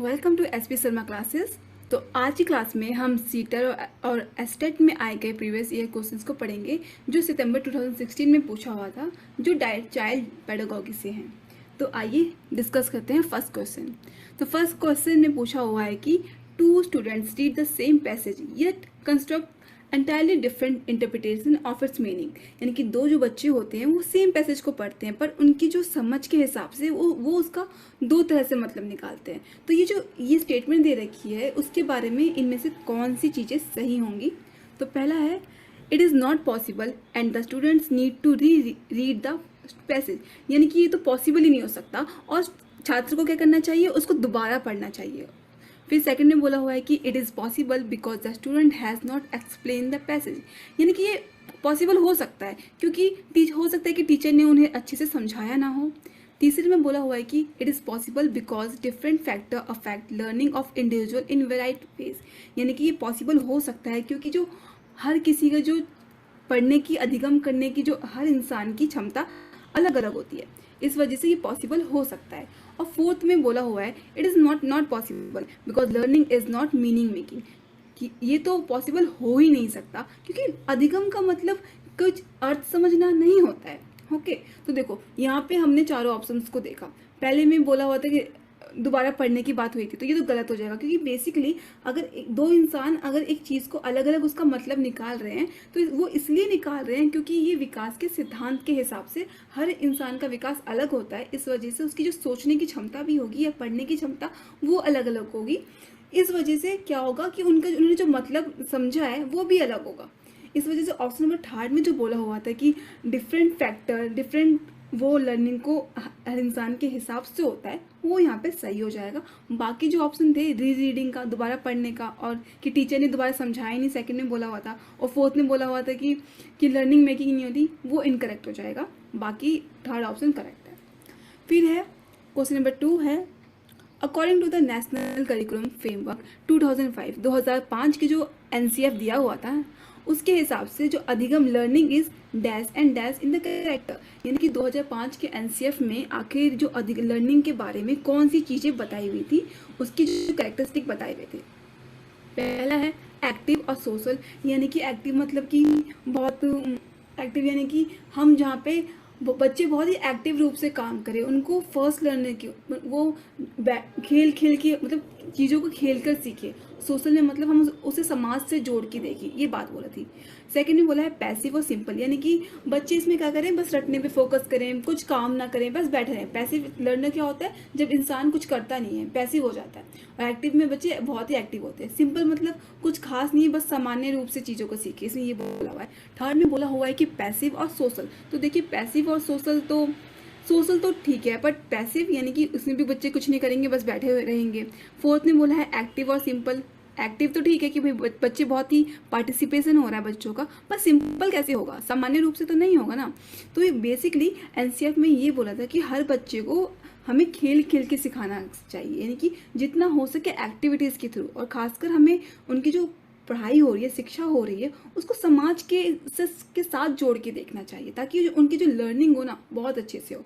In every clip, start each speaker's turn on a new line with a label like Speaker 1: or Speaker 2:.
Speaker 1: Welcome to SP Sharma classes. तो आज की क्लास में हम सीटर और एस्टेट में आए गए प्रीवियस ईयर क्वेश्चंस को पढ़ेंगे जो सितंबर 2016 में पूछा हुआ था, जो डायरेक्ट चाइल्ड पेडागोगी से हैं। तो आइए डिस्कस करते हैं फर्स्ट क्वेश्चन। तो फर्स्ट क्वेश्चन में पूछा हुआ है कि two students read the same passage yet construct entirely different interpretation of its meaning. यानी कि दो जो बच्चे होते हैं वो सेम पैसेज को पढ़ते हैं, पर उनकी जो समझ के हिसाब से वो उसका दो तरह से मतलब निकालते हैं। तो ये स्टेटमेंट दे रखी है, उसके बारे में इनमें से कौन सी चीज़ें सही होंगी। तो पहला है, it is not possible and the students need to read the passage. यानी कि ये तो पॉसिबल ही नहीं हो सकता और छात्र को क्या करना चाहिए, उसको दोबारा पढ़ना चाहिए। फिर सेकंड में बोला हुआ है कि it is possible because the student has not explain the passage. यानी कि ये पॉसिबल हो सकता है क्योंकि हो सकता है कि टीचर ने उन्हें अच्छे से समझाया ना हो। तीसरे में बोला हुआ है कि it is possible because different factor affect learning of individual in varied ways. यानी कि ये पॉसिबल हो सकता है क्योंकि जो हर किसी का जो पढ़ने की अधिगम करने की जो हर इंसान की क्षमता अलग अलग होती है, इस वजह से ये पॉसिबल हो सकता है। और फोर्थ में बोला हुआ है it is not possible because learning is not meaning making. कि ये तो पॉसिबल हो ही नहीं सकता क्योंकि अधिगम का मतलब कुछ अर्थ समझना नहीं होता है। ओके, तो देखो यहाँ पे हमने चारों ऑप्शंस को देखा। पहले में बोला हुआ था कि दोबारा पढ़ने की बात हुई थी, तो ये तो गलत हो जाएगा क्योंकि बेसिकली अगर दो इंसान अगर एक चीज़ को अलग अलग उसका मतलब निकाल रहे हैं तो वो इसलिए निकाल रहे हैं क्योंकि ये विकास के सिद्धांत के हिसाब से हर इंसान का विकास अलग होता है। इस वजह से उसकी जो सोचने की क्षमता भी होगी या पढ़ने की क्षमता वो अलग अलग होगी। इस वजह से क्या होगा कि उन्होंने जो मतलब समझा है वो भी अलग होगा। इस वजह से ऑप्शन नंबर थर्ड में जो बोला हुआ था कि डिफरेंट फैक्टर डिफरेंट वो लर्निंग को हर इंसान के हिसाब से होता है, वो यहाँ पे सही हो जाएगा। बाकी जो ऑप्शन थे रीडिंग का, दोबारा पढ़ने का, और कि टीचर ने दोबारा समझाया नहीं, सेकंड में बोला हुआ था, और फोर्थ में बोला हुआ था कि लर्निंग मेकिंग नहीं होती, वो इनकरेक्ट हो जाएगा। बाकी थर्ड ऑप्शन करेक्ट है। फिर है क्वेश्चन नंबर 2 है, according to the national curriculum framework 2005 की जो NCF दिया हुआ था उसके हिसाब से जो अधिगम learning is dash and dash in the character. यानी कि 2005 के NCF में आखिर जो लर्निंग के बारे में कौन सी चीज़ें बताई हुई थी, उसकी जो कैरेक्टरिस्टिक बताए हुए थे। पहला है एक्टिव और सोशल। यानी कि एक्टिव मतलब कि बहुत एक्टिव, यानी कि हम जहाँ पे बच्चे बहुत ही एक्टिव रूप से काम करें, उनको फर्स्ट लर्निंग की वो खेल के मतलब चीज़ों को खेल कर सीखे। सोशल में मतलब हम उसे समाज से जोड़ के देखें, ये बात बोला थी। सेकंड में बोला है पैसिव और सिंपल। यानी कि बच्चे इसमें क्या करें, बस रटने पे फोकस करें, कुछ काम ना करें, बस बैठे रहें। पैसिव लर्नर क्या होता है, जब इंसान कुछ करता नहीं है, पैसिव हो जाता है। और एक्टिव में बच्चे बहुत ही एक्टिव होते हैं। सिंपल मतलब कुछ खास नहीं है, बस सामान्य रूप से चीज़ों को सीखे, इसमें ये बोला हुआ है। थर्ड में बोला हुआ है कि पैसिव और सोशल। तो देखिए पैसिव और सोशल तो ठीक है, बट पैसिव यानी कि उसमें भी बच्चे कुछ नहीं करेंगे, बस बैठे हुए रहेंगे। फोर्थ में बोला है एक्टिव और सिंपल। एक्टिव तो ठीक है कि भाई बच्चे बहुत ही पार्टिसिपेशन हो रहा है बच्चों का, पर सिंपल कैसे होगा, सामान्य रूप से तो नहीं होगा ना। तो ये बेसिकली NCF में ये बोला था कि हर बच्चे को हमें खेल खेल के सिखाना चाहिए, यानी कि जितना हो सके एक्टिविटीज़ के थ्रू, और खासकर हमें उनकी जो पढ़ाई हो रही है, शिक्षा हो रही है, उसको समाज के साथ जोड़ के देखना चाहिए ताकि उनकी जो लर्निंग हो ना बहुत अच्छे से हो।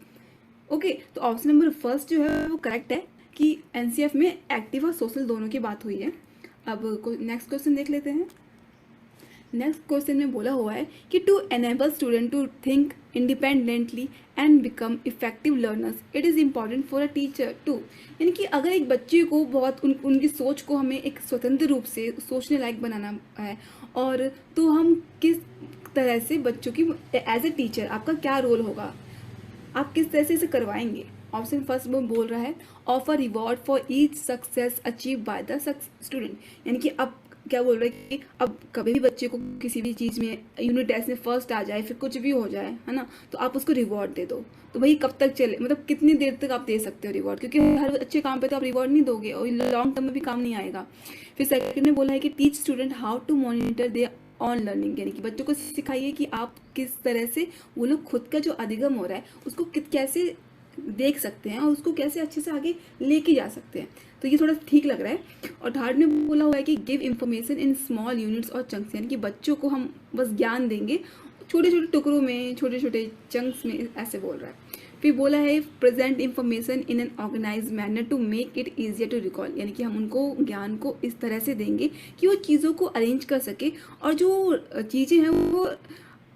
Speaker 1: ओके, तो ऑप्शन नंबर फर्स्ट जो है वो करेक्ट है कि NCF में एक्टिव और सोशल दोनों की बात हुई है। अब नेक्स्ट क्वेश्चन देख लेते हैं। नेक्स्ट क्वेश्चन में बोला हुआ है कि to enable student to think independently and become effective learners it is important for a teacher to. यानी कि अगर एक बच्चे को बहुत उनकी सोच को हमें एक स्वतंत्र रूप से सोचने लायक बनाना है, और तो हम किस तरह से बच्चों की एज ए टीचर आपका क्या रोल होगा, आप किस तरह से इसे करवाएंगे। ऑप्शन फर्स्ट में बोल रहा है offer reward for each success achieve by the student. यानी कि अब क्या बोल रहे हैं कि अब कभी भी बच्चे को किसी भी चीज़ में यूनिट टेस्ट में फर्स्ट आ जाए, फिर कुछ भी हो जाए, है ना, तो आप उसको रिवॉर्ड दे दो। तो भाई कब तक चले, मतलब कितनी देर तक आप दे सकते हो रिवॉर्ड, क्योंकि हर अच्छे काम पे तो आप रिवॉर्ड नहीं दोगे और लॉन्ग टर्म में भी काम नहीं आएगा। फिर सेकंड में बोला है कि teach student how to monitor their own learning. यानी कि बच्चों को सिखाइए कि आप किस तरह से वो लोग खुद का जो अधिगम हो रहा है उसको कैसे देख सकते हैं और उसको कैसे अच्छे से आगे लेके जा सकते हैं। तो ये थोड़ा ठीक लग रहा है। और थर्ड में बोला हुआ है कि give information in small units और चंक्स। यानी कि बच्चों को हम बस ज्ञान देंगे छोटे छोटे टुकड़ों में, छोटे छोटे चंक्स में, ऐसे बोल रहा है। फिर बोला है present information in an organise manner to make it easier to recall, यानी कि हम उनको ज्ञान को इस तरह से देंगे कि वो चीज़ों को अरेंज कर सके और जो चीज़ें हैं वो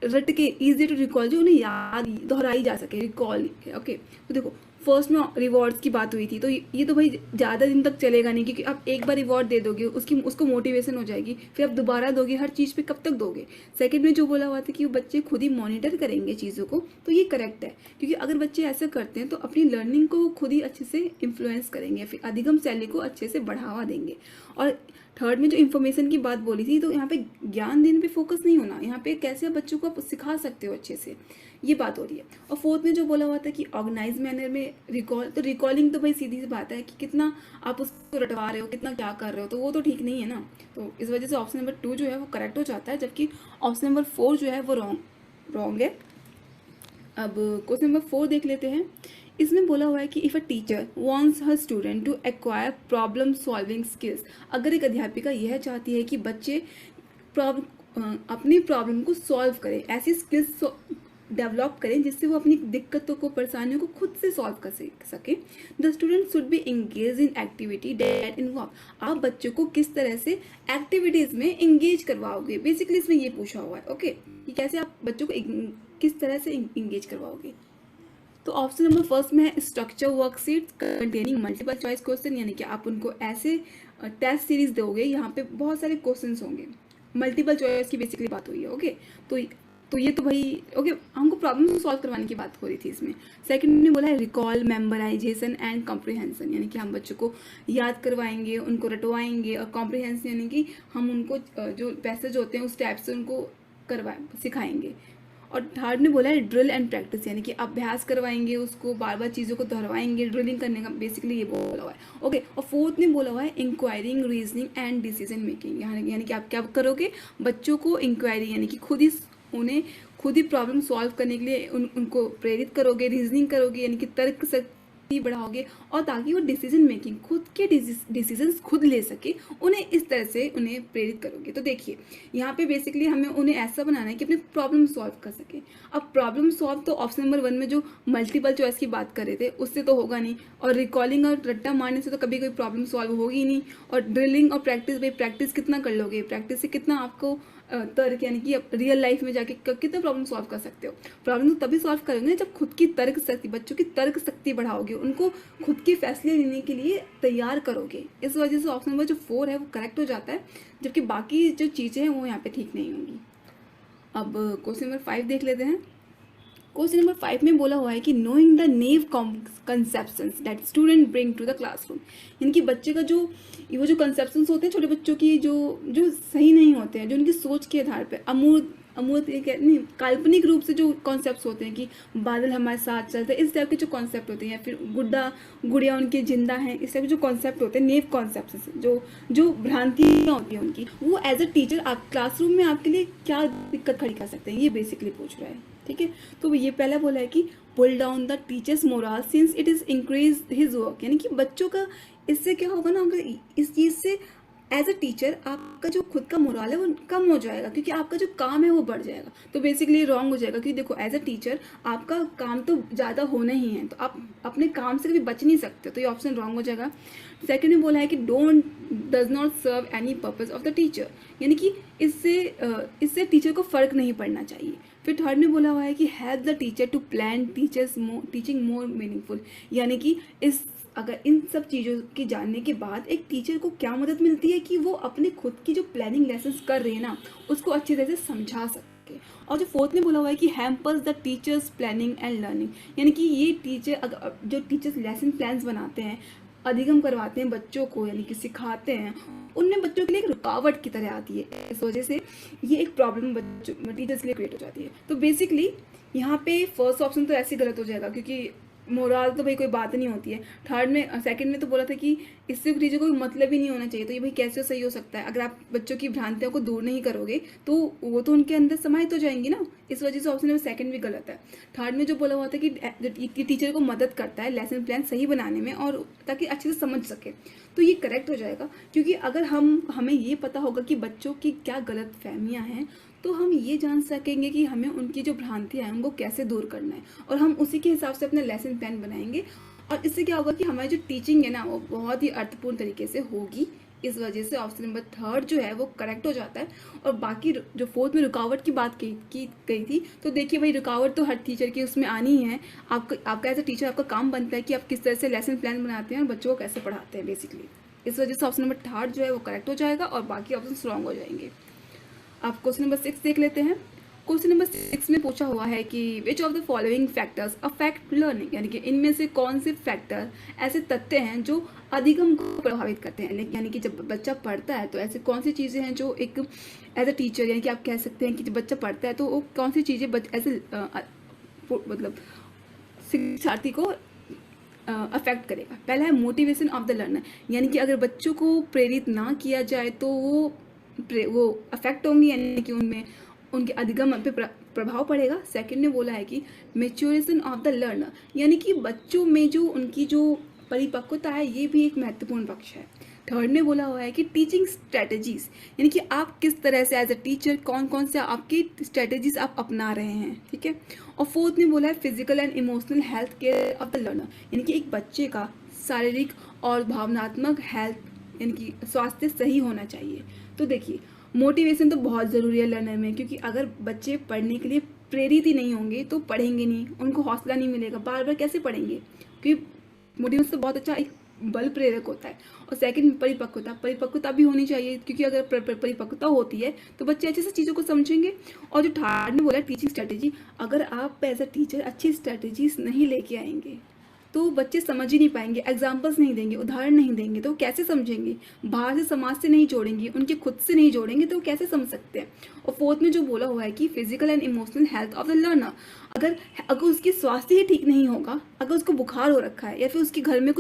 Speaker 1: रट के ईजी टू रिकॉल, जो उन्हें याद दोहराई जा सके, रिकॉल। ओके, तो देखो फर्स्ट में रिवॉर्ड्स की बात हुई थी, तो ये तो भाई ज़्यादा दिन तक चलेगा नहीं, क्योंकि आप एक बार रिवॉर्ड दे दोगे उसको मोटिवेशन हो जाएगी, फिर आप दोबारा दोगे, हर चीज़ पे कब तक दोगे। सेकंड में जो बोला हुआ था कि वो बच्चे खुद ही मॉनिटर करेंगे चीज़ों को, तो ये करेक्ट है, क्योंकि अगर बच्चे ऐसा करते हैं तो अपनी लर्निंग को खुद ही अच्छे से इन्फ्लुएंस करेंगे, फिर अधिगम शैली को अच्छे से बढ़ावा देंगे। और थर्ड में जो इन्फॉर्मेशन की बात बोली थी, तो यहाँ पे ज्ञान देने पे फोकस नहीं होना, यहाँ पे कैसे आप बच्चों को आप सिखा सकते हो अच्छे से, ये बात हो रही है। और फोर्थ में जो बोला हुआ था कि ऑर्गेनाइज मैनर में रिकॉल, तो रिकॉलिंग तो भाई सीधी सी बात है कि कितना आप उसको रटवा रहे हो, कितना क्या कर रहे हो, तो वो तो ठीक नहीं है ना। तो इस वजह से ऑप्शन नंबर 2 जो है वो करेक्ट हो जाता है, जबकि ऑप्शन नंबर 4 जो है वो रॉन्ग है। अब क्वेश्चन नंबर 4 देख लेते हैं। इसमें बोला हुआ है कि if a teacher wants her student to acquire problem solving skills, अगर एक अध्यापिका यह चाहती है कि बच्चे अपनी प्रॉब्लम को सॉल्व करें, ऐसी स्किल्स डेवलप करें जिससे वो अपनी दिक्कतों को, परेशानियों को खुद से सॉल्व कर सके, the student should be engage in activity that involve, आप बच्चों को किस तरह से एक्टिविटीज़ में एंगेज करवाओगे, बेसिकली इसमें ये पूछा हुआ है। ओके, कि कैसे आप बच्चों को किस तरह से एंगेज करवाओगे। तो ऑप्शन नंबर फर्स्ट में है structure worksheet containing multiple choice question, यानी कि आप उनको ऐसे टेस्ट सीरीज दोगे, यहाँ पे बहुत सारे क्वेश्चंस होंगे, मल्टीपल चॉइस की बेसिकली बात हुई है। ओके, तो ये तो भाई ओके, हमको प्रॉब्लम सॉल्व करवाने की बात हो रही थी इसमें। सेकंड ने बोला है रिकॉल, मेमोराइजेशन एंड कॉम्प्रिहेंशन, यानी कि हम बच्चों को याद करवाएंगे, उनको रटवाएंगे, और कॉम्प्रिहेंशन यानी कि हम उनको जो पैसेज होते हैं उस टाइप से उनको सिखाएंगे। और थर्ड ने बोला है ड्रिल एंड प्रैक्टिस, यानी कि अभ्यास करवाएंगे, उसको बार बार चीज़ों को दोहराएंगे, ड्रिलिंग करने का बेसिकली ये बोला हुआ है। ओके, और फोर्थ ने बोला हुआ है enquiring, reasoning and decision making, यानी कि आप क्या करोगे, बच्चों को इंक्वायरी यानी कि उन्हें खुद ही प्रॉब्लम सॉल्व करने के लिए उनको प्रेरित करोगे, रीजनिंग करोगे यानी कि तर्क शक्ति बढ़ाओगे, और ताकि वो डिसीजन मेकिंग, खुद के डिसीजंस खुद ले सके, उन्हें इस तरह से उन्हें प्रेरित करोगे। तो देखिए यहाँ पे बेसिकली हमें उन्हें ऐसा बनाना है कि अपने प्रॉब्लम सॉल्व कर सके। अब प्रॉब्लम सॉल्व तो ऑप्शन नंबर 1 में जो मल्टीपल चॉइस की बात कर रहे थे उससे तो होगा नहीं, और रिकॉलिंग और रट्टा मारने से तो कभी कोई प्रॉब्लम सॉल्व होगी नहीं, और ड्रिलिंग और प्रैक्टिस, भाई प्रैक्टिस कितना कर लोगे, प्रैक्टिस से कितना आपको तर्क यानी कि रियल लाइफ में जाके कितना प्रॉब्लम सॉल्व कर सकते हो। प्रॉब्लम तो तभी सॉल्व करोगे जब खुद की तर्क शक्ति, बच्चों की तर्क शक्ति बढ़ाओगे, उनको खुद के फैसले लेने के लिए तैयार करोगे। इस वजह से ऑप्शन नंबर जो 4 है वो करेक्ट हो जाता है, जबकि बाकी जो चीज़ें हैं वो यहाँ पे ठीक नहीं होंगी। अब क्वेश्चन नंबर 5 देख लेते हैं। क्वेश्चन नंबर 5 में बोला हुआ है कि knowing the naive conceptions that student bring to the classroom, यानी कि बच्चे का जो वो जो कंसेप्शंस होते हैं छोटे बच्चों की, जो सही नहीं होते हैं, जो उनकी सोच के आधार पे अमूर्त नहीं, काल्पनिक रूप से जो कॉन्सेप्ट्स होते हैं कि बादल हमारे साथ चलते हैं, इस टाइप के जो कॉन्सेप्ट होते हैं, या फिर गुड़िया उनके जिंदा हैं, इस टाइप के जो कॉन्सेप्ट होते हैं, नेव कॉन्सेप्ट, जो भ्रांतियाँ होती हैं उनकी, वो एज अ टीचर आप क्लासरूम में आपके लिए क्या दिक्कत खड़ी कर सकते हैं, ये बेसिकली पूछ रहा है। ठीक है, तो ये पहला बोला है कि pull down the teachers morale since it is increase his work, यानी कि बच्चों का इससे क्या होगा ना, अगर इस चीज़ से एज अ टीचर आपका जो खुद का मोरल है वो कम हो जाएगा, क्योंकि आपका जो काम है वो बढ़ जाएगा। तो बेसिकली रॉन्ग हो जाएगा, क्योंकि देखो एज अ टीचर आपका काम तो ज़्यादा होना ही है, तो आप अपने काम से कभी बच नहीं सकते, तो ये ऑप्शन रॉन्ग हो जाएगा। सेकंड में बोला है कि does not serve any purpose of the teacher, यानी कि इससे टीचर को फर्क नहीं पड़ना चाहिए। फिर थर्ड में बोला हुआ है कि help the teacher to plan teaching more meaningful, यानी कि अगर इन सब चीज़ों की जानने के बाद एक टीचर को क्या मदद मिलती है कि वो अपने खुद की जो प्लानिंग लेसन्स कर रहे हैं ना उसको अच्छी तरह से समझा सके। और जो फोर्थ में बोला हुआ है कि hampers the teachers planning and learning, यानी कि ये जो टीचर्स लेसन प्लान्स बनाते हैं, अधिगम करवाते हैं बच्चों को, यानी कि सिखाते हैं, उनमें बच्चों के लिए एक रुकावट की तरह आती है, इस वजह से ये एक प्रॉब्लम बच्चों टीचर्स के लिए क्रिएट हो जाती है। तो बेसिकली यहाँ पे फर्स्ट ऑप्शन तो ऐसे गलत हो जाएगा, क्योंकि मोरल तो भाई कोई बात नहीं होती है। सेकंड में तो बोला था कि इससे टीचर को मतलब ही नहीं होना चाहिए, तो ये भाई कैसे सही हो सकता है, अगर आप बच्चों की भ्रांतियों को दूर नहीं करोगे तो वो तो उनके अंदर समाहित हो जाएंगी ना, इस वजह से ऑप्शन नंबर सेकंड भी गलत है। थर्ड में जो बोला हुआ था कि टीचर को मदद करता है लेसन प्लान सही बनाने में और ताकि अच्छे से समझ सके, तो ये करेक्ट हो जाएगा, क्योंकि अगर हमें ये पता होगा कि बच्चों की क्या गलत फहमियाँ हैं तो हम ये जान सकेंगे कि हमें उनकी जो भ्रांतियाँ हैं उनको कैसे दूर करना है, और हम उसी के हिसाब से अपना लेसन प्लान बनाएंगे। और इससे क्या होगा कि हमारी जो टीचिंग है ना वो बहुत ही अर्थपूर्ण तरीके से होगी। इस वजह से ऑप्शन नंबर थर्ड जो है वो करेक्ट हो जाता है। और बाकी जो फोर्थ में रुकावट की बात की गई थी, तो देखिए भाई रुकावट तो हर टीचर की उसमें आनी ही है। आपका एज ए टीचर आपका काम बनता है कि आप किस तरह से लेसन प्लान बनाते हैं और बच्चों को कैसे पढ़ाते हैं बेसिकली। इस वजह से ऑप्शन नंबर थर्ड जो है वो करेक्ट हो जाएगा और बाकी ऑप्शन रॉन्ग हो जाएंगे। आप क्वेश्चन नंबर 6 देख लेते हैं। क्वेश्चन नंबर 6 में पूछा हुआ है कि which of the following factors affect learning, यानी कि इनमें से कौन से फैक्टर ऐसे तथ्य हैं जो अधिगम को प्रभावित करते हैं। यानी कि जब बच्चा पढ़ता है तो ऐसे कौन सी चीज़ें हैं जो एक एज अ टीचर, यानी कि आप कह सकते हैं कि जब बच्चा पढ़ता है तो वो कौन सी चीज़ें ऐसे मतलब शिक्षार्थी को अफेक्ट करेगा। पहला है मोटिवेशन ऑफ द लर्नर, यानी कि अगर बच्चों को प्रेरित ना किया जाए तो वो अफेक्ट होंगे, यानी कि उनमें उनके अधिगम पे प्रभाव पड़ेगा। सेकंड ने बोला है कि मैच्योरेशन ऑफ द लर्नर, यानी कि बच्चों में जो उनकी जो परिपक्वता है ये भी एक महत्वपूर्ण पक्ष है। थर्ड ने बोला हुआ है कि टीचिंग स्ट्रेटजीज, यानी कि आप किस तरह से एज अ टीचर कौन कौन से आपकी स्ट्रेटजीज आप अपना रहे हैं, ठीक है। और फोर्थ ने बोला है physical and emotional health care of the learner, यानी कि एक बच्चे का शारीरिक और भावनात्मक हेल्थ यानी कि स्वास्थ्य सही होना चाहिए। तो देखिए मोटिवेशन तो बहुत ज़रूरी है लर्नर में, क्योंकि अगर बच्चे पढ़ने के लिए प्रेरित ही नहीं होंगे तो पढ़ेंगे नहीं, उनको हौसला नहीं मिलेगा, बार बार कैसे पढ़ेंगे, क्योंकि मोटिवेशन तो बहुत अच्छा एक बल प्रेरक होता है। और सेकंड परिपक्वता भी होनी चाहिए, क्योंकि अगर परिपक्वता होती है तो बच्चे अच्छे से चीज़ों को समझेंगे। और जो थर्ड ने बोला टीचिंग स्ट्रेटेजी, अगर आप एज अ टीचर अच्छी स्ट्रेटेजीज नहीं लेके आएंगे तो बच्चे समझ ही नहीं पाएंगे, एग्जाम्पल्स नहीं देंगे, उदाहरण नहीं देंगे तो कैसे समझेंगे। बाहर से समाज से नहीं जोड़ेंगे, उनके खुद से नहीं जोड़ेंगे तो कैसे समझ सकते हैं। और फोर्थ में जो बोला हुआ है कि physical and emotional health of the learner, अगर उसकी स्वास्थ्य ही ठीक नहीं होगा, अगर उसको बुखार हो रखा है या फिर उसके घर में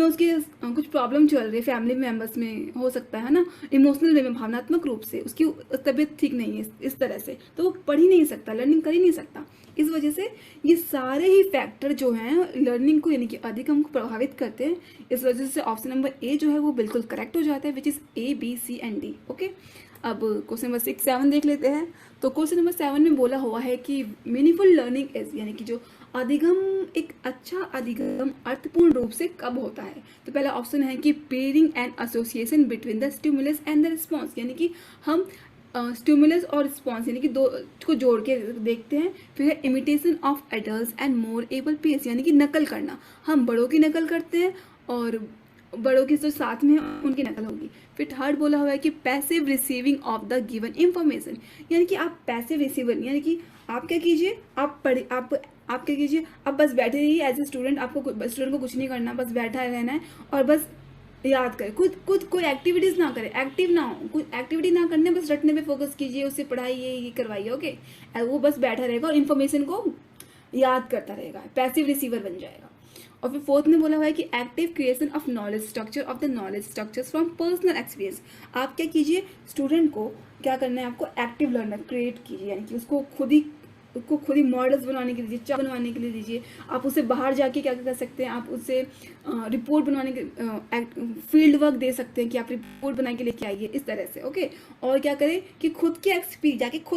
Speaker 1: उसके कुछ प्रॉब्लम चल रही है, फैमिली मेम्बर्स में हो सकता है ना, इमोशनल वे में भावनात्मक रूप से उसकी तबीयत ठीक नहीं है इस तरह से, तो वो पढ़ ही नहीं सकता, लर्निंग कर ही नहीं सकता। इस वजह से ये सारे ही फैक्टर जो हैं लर्निंग को यानी कि अधिगम को प्रभावित करते हैं। इस वजह से ऑप्शन नंबर ए जो है वो बिल्कुल करेक्ट हो जाता है, which is A B C and D. Okay, अब क्वेश्चन नंबर 6 7 देख लेते हैं। तो क्वेश्चन नंबर 7 में बोला हुआ है कि मीनिंगफुल लर्निंग इज, यानी कि जो अधिगम एक अच्छा अधिगम अर्थपूर्ण रूप से कब होता है। तो पहला ऑप्शन है कि pairing and association between the stimulus and the response, यानी कि हम स्टिमुलस और रिस्पॉन्स यानी कि दो को जोड़ के देखते हैं। फिर है imitation of adults and more able pairs, यानी कि नकल करना, हम बड़ों की नकल करते हैं और बड़ों की जो साथ में उनकी नकल होगी। फिर थर्ड बोला हुआ है कि passive receiving of the given information, यानी कि आप पैसिव रिसीवर, यानी कि आप क्या कीजिए, आप क्या कीजिए, आप बस बैठे रहिए एज ए स्टूडेंट, आपको स्टूडेंट को कुछ नहीं करना, बस बैठा रहना है और बस याद करें। खुद कोई एक्टिविटीज़ ना करें, एक्टिव ना हो, कुछ एक्टिविटी ना करने, बस रटने पे फोकस कीजिए, उससे पढ़ाइए, ये करवाइए। ओके, वो बस बैठा रहेगा और इन्फॉर्मेशन को याद करता रहेगा, पैसिव रिसीवर बन जाएगा। और फिर फोर्थ में बोला हुआ है कि active creation of knowledge structure of the knowledge structures from personal experience. आप क्या कीजिए, स्टूडेंट को क्या करना है, आपको एक्टिव लर्नर क्रिएट कीजिए, यानी कि उसको खुद ही मॉडल्स बनवाने के लिए चार्ट बनवाने के लिए दीजिए। आप उसे बाहर जाके क्या कर सकते हैं, आप उससे रिपोर्ट बनवाने के फील्ड वर्क दे सकते हैं कि आप रिपोर्ट बना के लेके आइए, इस तरह से। ओके, और क्या करें कि खुद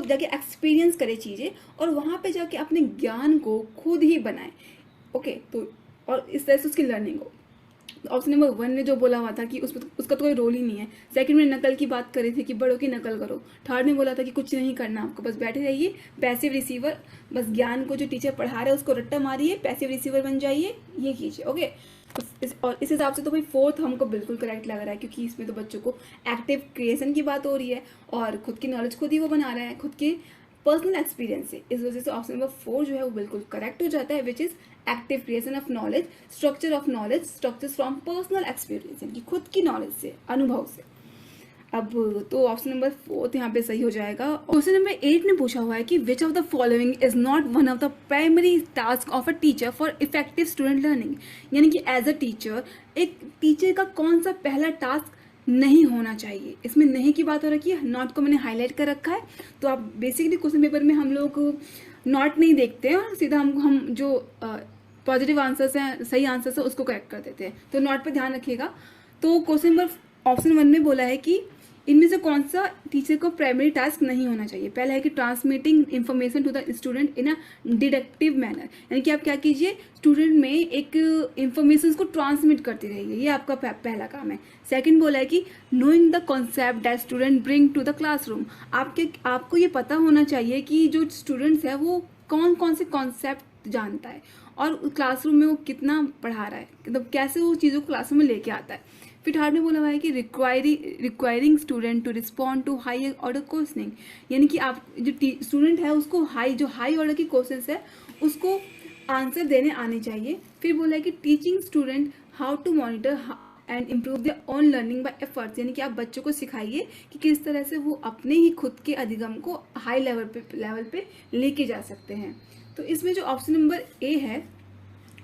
Speaker 1: जाके एक्सपीरियंस करें चीज़ें और वहाँ पे जाके अपने ज्ञान को खुद ही बनाएं। ओके, तो और इस तरह से उसकी लर्निंग हो। ऑप्शन नंबर 1 में जो बोला हुआ था कि उसका तो कोई रोल ही नहीं है। सेकंड में नकल की बात करी थी कि बड़ों की नकल करो। थर्ड में बोला था कि कुछ नहीं करना, आपको बस बैठे रहिए, पैसिव रिसीवर, बस ज्ञान को जो टीचर पढ़ा रहे हैं उसको रट्टा मारिए, पैसिव रिसीवर बन जाइए, ये कीजिए। ओके, और इस हिसाब से तो भाई फोर्थ हमको बिल्कुल करेक्ट लग रहा है, क्योंकि इसमें तो बच्चों को एक्टिव क्रिएशन की बात हो रही है और खुद की नॉलेज खुद ही वो बना रहे हैं, खुद के पर्सनल एक्सपीरियंस से। इस वजह से ऑप्शन नंबर 4 जो है वो बिल्कुल करेक्ट हो जाता है, which is active creation of knowledge structures from personal experience, यानी कि खुद की नॉलेज से, अनुभव से। अब तो ऑप्शन नंबर 4 यहाँ पे सही हो जाएगा। क्वेश्चन नंबर 8 ने पूछा हुआ है कि which of the following is not one of the primary task of a teacher for effective student learning, यानी कि एज अ टीचर एक टीचर का कौन सा पहला टास्क नहीं होना चाहिए। इसमें नहीं की बात हो रखी है, नॉट को मैंने हाईलाइट कर रखा है। तो आप बेसिकली क्वेश्चन पेपर में हम लोग नॉट नहीं देखते हैं और सीधा हम जो पॉजिटिव आंसर्स हैं, सही आंसर्स है, उसको करेक्ट कर देते हैं, तो नॉट पे ध्यान रखिएगा। तो क्वेश्चन नंबर ऑप्शन 1 में बोला है कि इनमें से कौन सा टीचर को प्राइमरी टास्क नहीं होना चाहिए? पहला है कि transmitting information to the student in a deductive manner, यानी कि आप क्या कीजिए, स्टूडेंट में एक इन्फॉर्मेशन को ट्रांसमिट करते रहिए, ये आपका पहला काम है। सेकंड बोला है कि knowing the concept that student bring to the classroom, आपको ये पता होना चाहिए कि जो स्टूडेंट्स है वो कौन कौन से कॉन्सेप्ट जानता है और क्लासरूम में वो कितना पढ़ा रहा है, मतलब कैसे वो चीज़ों को क्लासरूम में लेके आता है। फिर थर्ड में बोला हुआ है कि requiring student to respond to high order questioning, यानी कि आप जो स्टूडेंट है उसको हाई ऑर्डर की क्वेश्चंस है उसको आंसर देने आने चाहिए। फिर बोला है कि teaching student how to monitor and improve their own learning by efforts, यानी कि आप बच्चों को सिखाइए कि किस तरह से वो अपने ही खुद के अधिगम को हाई लेवल पे लेके जा सकते हैं। तो इसमें जो ऑप्शन नंबर ए है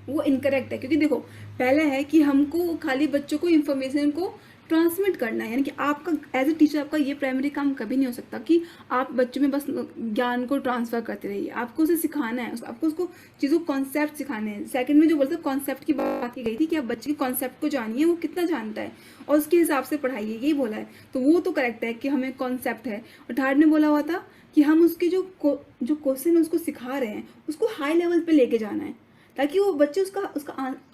Speaker 1: वो इनकरेक्ट है, क्योंकि देखो पहला है कि हमको खाली बच्चों को इन्फॉर्मेशन को ट्रांसमिट करना है, यानी कि आपका एज ए टीचर आपका ये प्राइमरी काम कभी नहीं हो सकता कि आप बच्चों में बस ज्ञान को ट्रांसफर करते रहिए, आपको उसे सिखाना है, आपको उसको चीज़ों को कॉन्सेप्ट सिखाने हैं। सेकंड में जो बोलते कॉन्सेप्ट की बात की गई थी कि आप बच्चे के कॉन्सेप्ट को जानिए वो कितना जानता है और उसके हिसाब से पढ़ाइए, यही बोला है, तो वो तो करेक्ट है कि हमें कॉन्सेप्ट है। और थर्ड में बोला हुआ था कि हम उसके जो क्वेश्चन उसको सिखा रहे हैं उसको हाई लेवल पे लेके जाना है, ताकि वो बच्चे उसका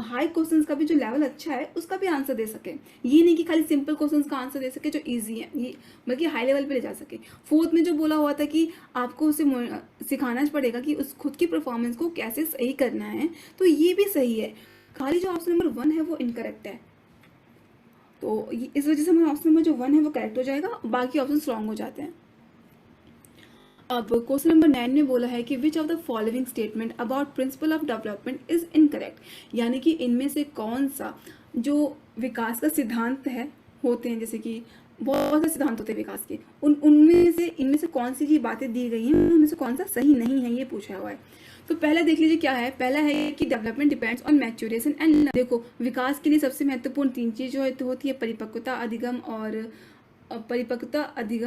Speaker 1: हाई क्वेश्चंस का भी जो लेवल अच्छा है उसका भी आंसर दे सके, ये नहीं कि खाली सिंपल क्वेश्चंस का आंसर दे सके जो इजी है, ये बल्कि हाई लेवल पे ले जा सके। फोर्थ में जो बोला हुआ था कि आपको उसे सिखाना पड़ेगा कि उस खुद की परफॉर्मेंस को कैसे सही करना है, तो ये भी सही है, खाली जो ऑप्शन नंबर 1 है वो इनकरेक्ट है। तो इस वजह से हमारा ऑप्शन नंबर जो 1 है वो करेक्ट हो जाएगा, बाकी ऑप्शन रॉन्ग हो जाते हैं। अब क्वेश्चन नंबर 9 में बोला है कि which of the following statement about principle of development is incorrect, यानी कि इनमें से कौन सा जो विकास का सिद्धांत है होते हैं, जैसे कि बहुत से सिद्धांत होते हैं विकास के, इनमें से कौन सी बातें दी गई हैं उनमें से कौन सा सही नहीं है, ये पूछा हुआ है। तो पहला देख लीजिए क्या है, पहला है कि development depends on maturation and, देखो विकास के लिए सबसे महत्वपूर्ण 3 चीज जो होती है परिपक्वता, अधिगम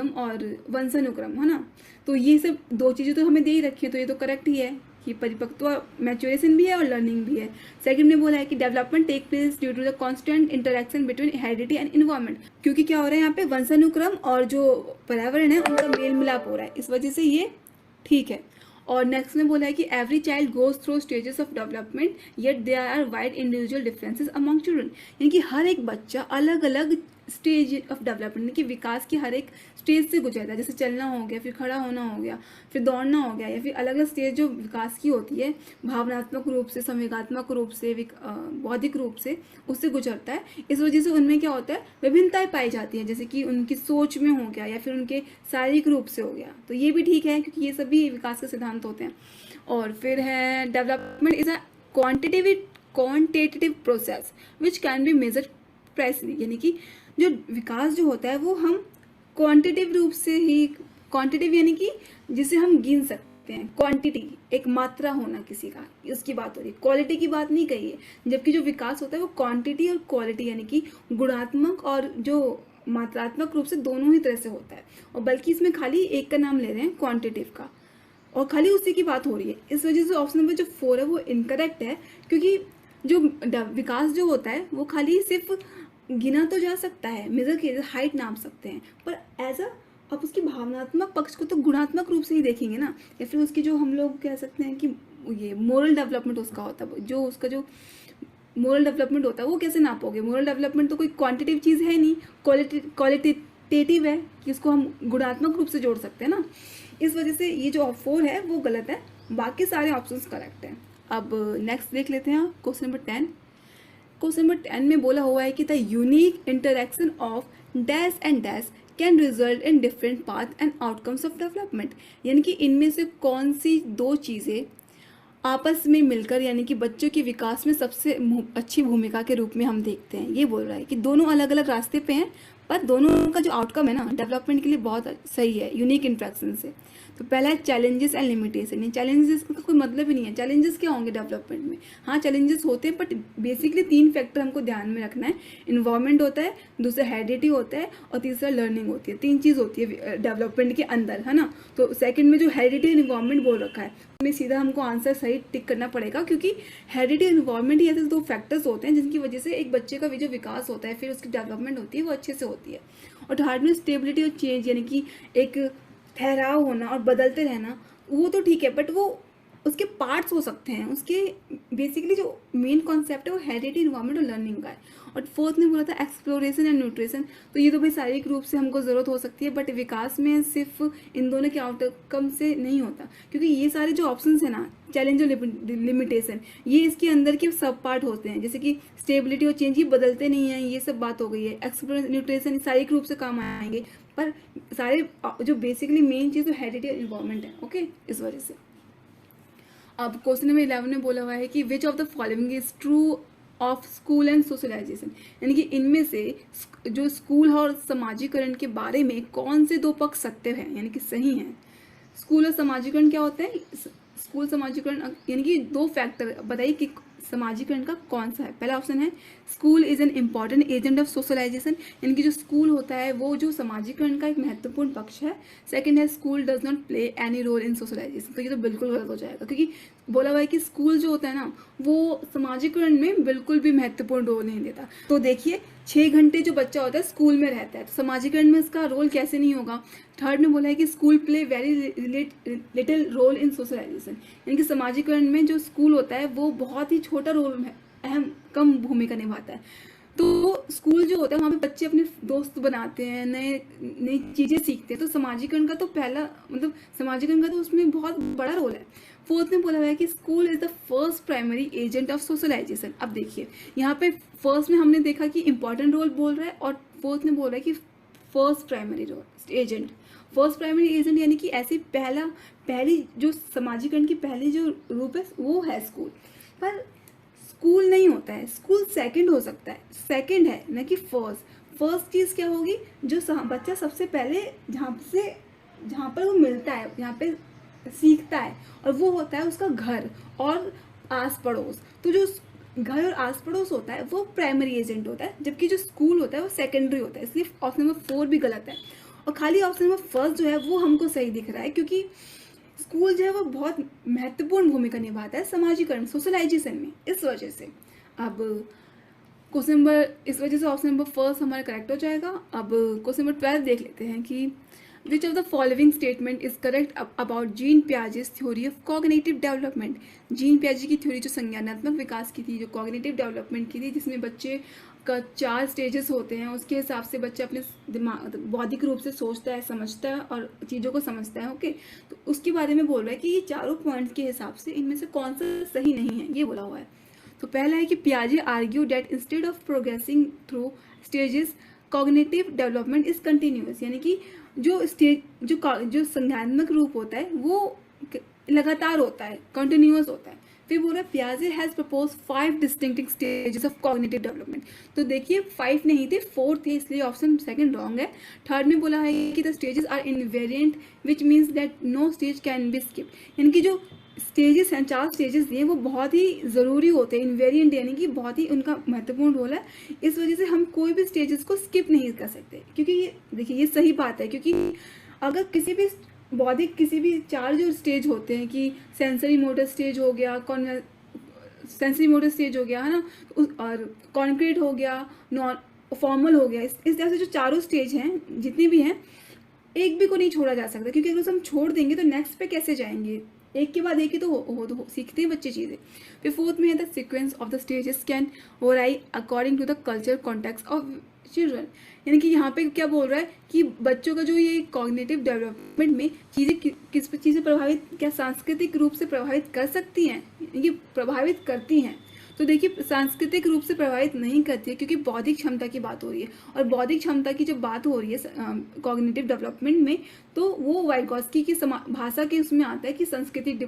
Speaker 1: और वंशानुक्रम, है ना। तो ये सब 2 चीज़ें तो हमें दे ही रखी है, तो ये तो करेक्ट ही है कि परिपक्वता मैच्योरेशन भी है और लर्निंग भी है। सेकंड में बोला है कि development take place due to the constant interaction between heredity and environment, क्योंकि क्या हो रहा है यहाँ पे वंशानुक्रम और जो पर्यावरण है उनका मेल मिलाप हो रहा है, इस वजह से ये ठीक है। और नेक्स्ट में बोला है कि every child goes through stages of development yet there are wide individual differences among children, यानी कि हर एक बच्चा अलग अलग स्टेज ऑफ डेवलपमेंट की विकास की हर एक स्टेज से गुजरता है, जैसे चलना हो गया, फिर खड़ा होना हो गया, फिर दौड़ना हो गया, या फिर अलग अलग स्टेज जो विकास की होती है भावनात्मक रूप से, संवेगात्मक रूप से, बौद्धिक रूप से उससे गुजरता है। इस वजह से उनमें क्या होता है विभिन्नताएं पाई जाती हैं, जैसे कि उनकी सोच में हो गया या फिर उनके शारीरिक रूप से हो गया, तो ये भी ठीक है क्योंकि ये सभी विकास के सिद्धांत होते हैं। और फिर है development is a quantitative process which can be measured Presley, यानी कि जो विकास जो होता है वो हम क्वांटिटिव रूप से ही, क्वांटिटिव यानी कि जिसे हम गिन सकते हैं, क्वांटिटी एक मात्रा होना किसी का, उसकी बात हो रही है, क्वालिटी की बात नहीं कही है। जबकि जो विकास होता है वो क्वांटिटी और क्वालिटी यानी कि गुणात्मक और जो मात्रात्मक रूप से दोनों ही तरह से होता है, और बल्कि इसमें खाली एक का नाम ले रहे हैं क्वांटिटिव का और खाली उसी की बात हो रही है। इस वजह से ऑप्शन नंबर जो 4 है वो इनकरेक्ट है, क्योंकि जो विकास जो होता है वो खाली सिर्फ गिना तो जा सकता है, मेजर किया हाइट नाप सकते हैं, पर एज अ आप उसकी भावनात्मक पक्ष को तो गुणात्मक रूप से ही देखेंगे ना, या फिर उसकी जो हम लोग कह सकते हैं कि ये मोरल डेवलपमेंट उसका होता है, जो उसका जो मोरल डेवलपमेंट होता है वो कैसे नापोगे? मोरल डेवलपमेंट तो कोई क्वांटिटिव चीज़ है नहीं, क्वालिटेटिव है कि उसको हम गुणात्मक रूप से जोड़ सकते हैं ना। इस वजह से ये जो 4 है वो गलत है, बाकी सारे ऑप्शंस करेक्ट हैं। अब नेक्स्ट देख लेते हैं क्वेश्चन नंबर 10। क्वेश्चन नंबर 10 में बोला हुआ है कि the unique interaction of dash and dash can result in different path and outcomes of development, यानी कि इनमें से कौन सी 2 चीज़ें आपस में मिलकर यानी कि बच्चों के विकास में सबसे अच्छी भूमिका के रूप में हम देखते हैं। ये बोल रहा है कि दोनों अलग अलग रास्ते पे हैं पर दोनों का जो आउटकम है ना डेवलपमेंट के लिए बहुत सही है यूनिक इंट्रैक्शन से। तो पहला है चैलेंजेस एंड लिमिटेशन। ये चैलेंजेस का कोई मतलब ही नहीं है, चैलेंजेस क्या होंगे डेवलपमेंट में? हाँ चैलेंजेस होते हैं, बट बेसिकली 3 फैक्टर हमको ध्यान में रखना है। इन्वायरमेंट होता है, दूसरा हेरिडिटी होता है, और तीसरा लर्निंग होती है। 3 चीज़ होती है डेवलपमेंट के अंदर, है ना। तो सेकंड में जो हेरिडिटी एंड इन्वायरमेंट बोल रखा है, में सीधा हमको आंसर सही टिक करना पड़ेगा, क्योंकि हेरिडिटी एंड इन्वायरमेंट ही ऐसे 2 फैक्टर्स होते हैं जिनकी वजह से एक बच्चे का जो विकास होता है, फिर उसकी डेवलपमेंट होती है, वो अच्छे से होती है। और थर्ड में स्टेबिलिटी और चेंज, यानी कि एक ठहराव होना और बदलते रहना, वो तो ठीक है, बट वो उसके पार्ट्स हो सकते हैं। उसके बेसिकली जो मेन कॉन्सेप्ट है वो हेरिडिटी, इन्वायरमेंट और लर्निंग का है। और फोर्थ ने बोला था एक्सप्लोरेशन एंड न्यूट्रिशन। तो ये तो भाई शारीरिक रूप से हमको ज़रूरत हो सकती है, बट विकास में सिर्फ इन दोनों के आउटकम से नहीं होता, क्योंकि ये सारे जो ऑप्शंस है ना, चैलेंज और लिमिटेशन, ये इसके अंदर के सब पार्ट होते हैं। जैसे कि स्टेबिलिटी और चेंज, ये बदलते नहीं हैं, ये सब बात हो गई है। एक्सप्लोरेशन, न्यूट्रिशन शारीरिक रूप से काम आएंगे, पर सारे जो बेसिकली मेन चीज़ तो हेरिडिटी और इन्वायरमेंट है। ओके, इस वजह से अब क्वेश्चन नंबर 11 में बोला हुआ है कि which of the following is true of school and socialisation, यानी कि इनमें से जो स्कूल और समाजीकरण के बारे में कौन से 2 पक्ष सत्य हैं, यानी कि सही हैं। स्कूल और समाजीकरण क्या होता है? स्कूल समाजीकरण यानी कि 2 फैक्टर बताइए कि समाजीकरण का कौन सा है। पहला ऑप्शन है school is an important agent of socialisation, यानी कि जो स्कूल होता है वो जो समाजीकरण का एक महत्वपूर्ण पक्ष है। सेकंड है school does not play any role in socialisation. तो ये तो बिल्कुल गलत हो जाएगा, क्योंकि बोला हुआ है कि स्कूल जो होता है ना, वो समाजीकरण में बिल्कुल भी महत्वपूर्ण रोल नहीं देता। तो देखिए 6 घंटे जो बच्चा होता है स्कूल में रहता है, तो समाजीकरण में इसका रोल कैसे नहीं होगा। थर्ड में बोला है कि school play very little role in socialisation, यानी कि समाजीकरण में जो स्कूल होता है वो बहुत ही छोटा रोल, कम भूमिका निभाता है। तो स्कूल जो होता है वहाँ पे बच्चे अपने दोस्त बनाते हैं, नए नई चीज़ें सीखते हैं। तो समाजीकरण का तो पहला मतलब समाजीकरण का तो उसमें बहुत बड़ा रोल है। फोर्थ में बोला हुआ है कि school is the first primary agent of socialisation. अब देखिए यहाँ पे फर्स्ट में हमने देखा कि इंपॉर्टेंट रोल बोल रहा है, और फोर्थ में बोल रहा है कि first primary role agent. First primary agent यानी कि ऐसी पहली जो समाजीकरण की पहली जो रूप है वो है स्कूल, पर स्कूल नहीं होता है। स्कूल सेकंड हो सकता है, सेकंड है ना कि फर्स्ट। फर्स्ट चीज़ क्या होगी? जो बच्चा सबसे पहले जहाँ पर वो मिलता है, जहाँ पे सीखता है, और वो होता है उसका घर और आस पड़ोस। तो जो घर और आस पड़ोस होता है वो प्राइमरी एजेंट होता है, जबकि जो स्कूल होता है वो सेकेंडरी होता है। इसलिए ऑप्शन नंबर 4 भी गलत है, और खाली ऑप्शन नंबर फर्स्ट जो है वो हमको सही दिख रहा है, क्योंकि स्कूल जो है वो बहुत महत्वपूर्ण भूमिका निभाता है समाजीकरण, सोशलाइजेशन में। इस वजह से अब क्वेश्चन नंबर, इस वजह से ऑप्शन नंबर फर्स्ट हमारा करेक्ट हो जाएगा। अब क्वेश्चन नंबर 12 देख लेते हैं कि which of the following statement is correct about Jean Piaget's theory of cognitive development. Jean पियाजे की थ्योरी जो संज्ञानात्मक विकास की थी, जो कॉग्निटिव डेवलपमेंट की थी, जिसमें बच्चे का 4 स्टेजेस होते हैं, उसके हिसाब से बच्चा अपने दिमाग बौद्धिक रूप से सोचता है, समझता है और चीज़ों को समझता है। ओके, तो उसके बारे में बोल रहा है कि ये चारों पॉइंट्स के हिसाब से इनमें से कौन सा सही नहीं है, ये बोला हुआ है। तो पहला है कि पियाजे argue that instead of progressing through stages cognitive development is continuous, यानी कि जो स्टेज जो संज्ञानात्मक रूप होता है वो लगातार होता है, कंटिन्यूअस होता है। फिर बोल रहा है पियाजे has propose 5 distinctive stages of cognitive development. तो देखिए 5 नहीं थे, 4 थे, इसलिए ऑप्शन सेकंड रॉन्ग है। थर्ड में बोला है कि the stages are invariant which means that no stage can be skip, यानी कि जो स्टेजेस हैं, 4 स्टेजेस दिए, वो बहुत ही ज़रूरी होते हैं, इनवेरिएंट यानी कि बहुत ही उनका महत्वपूर्ण रोल है। इस वजह से हम कोई भी स्टेजेस को स्किप नहीं कर सकते, क्योंकि ये देखिए ये सही बात है, क्योंकि अगर किसी भी बौद्धिक किसी भी 4 जो स्टेज होते हैं कि सेंसरी मोटर स्टेज हो गया, सेंसरी मोटर स्टेज हो गया, है ना, और कॉन्क्रीट हो गया, नॉन फॉर्मल हो गया, इस तरह से जो चारों स्टेज हैं जितने भी हैं, एक भी को नहीं छोड़ा जा सकता, क्योंकि अगर हम छोड़ देंगे तो नेक्स्ट पे कैसे जाएंगे? एक के बाद एक ही तो सीखते हैं बच्चे चीज़ें। फिर फोर्थ में है the sequence of the stages can vary according to the culture context of children, यानी कि यहाँ पे क्या बोल रहा है कि बच्चों का जो ये कॉग्निटिव डेवलपमेंट में चीज़ें किस चीज़ें प्रभावित, क्या सांस्कृतिक रूप से प्रभावित कर सकती हैं, ये प्रभावित करती हैं। तो देखिए सांस्कृतिक रूप से प्रभावित नहीं करती है, क्योंकि बौद्धिक क्षमता की बात हो रही है, और बौद्धिक क्षमता की जब बात हो रही है कॉग्निटिव डेवलपमेंट में, तो वो वाइगॉस्की की भाषा के उसमें आता है कि संस्कृति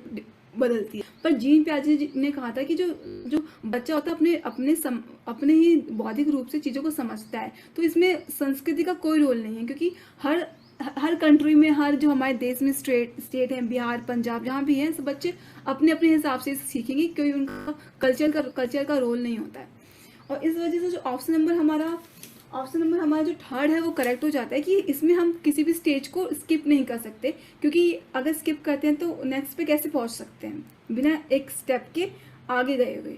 Speaker 1: बदलती है। पर जीन पियाजे ने कहा था कि जो बच्चा होता है अपने ही बौद्धिक रूप से चीज़ों को समझता है, तो इसमें संस्कृति का कोई रोल नहीं है, क्योंकि हर हर कंट्री में, हर जो हमारे देश में स्टेट है, बिहार, पंजाब, जहाँ भी है, सब बच्चे अपने अपने हिसाब से सीखेंगे, क्योंकि उनका कल्चर का रोल नहीं होता है। और इस वजह से जो ऑप्शन नंबर हमारा जो थर्ड है वो करेक्ट हो जाता है कि इसमें हम किसी भी स्टेज को स्किप नहीं कर सकते, क्योंकि अगर स्किप करते हैं तो नेक्स्ट पे कैसे पहुंच सकते हैं बिना एक स्टेप के आगे गए हुए।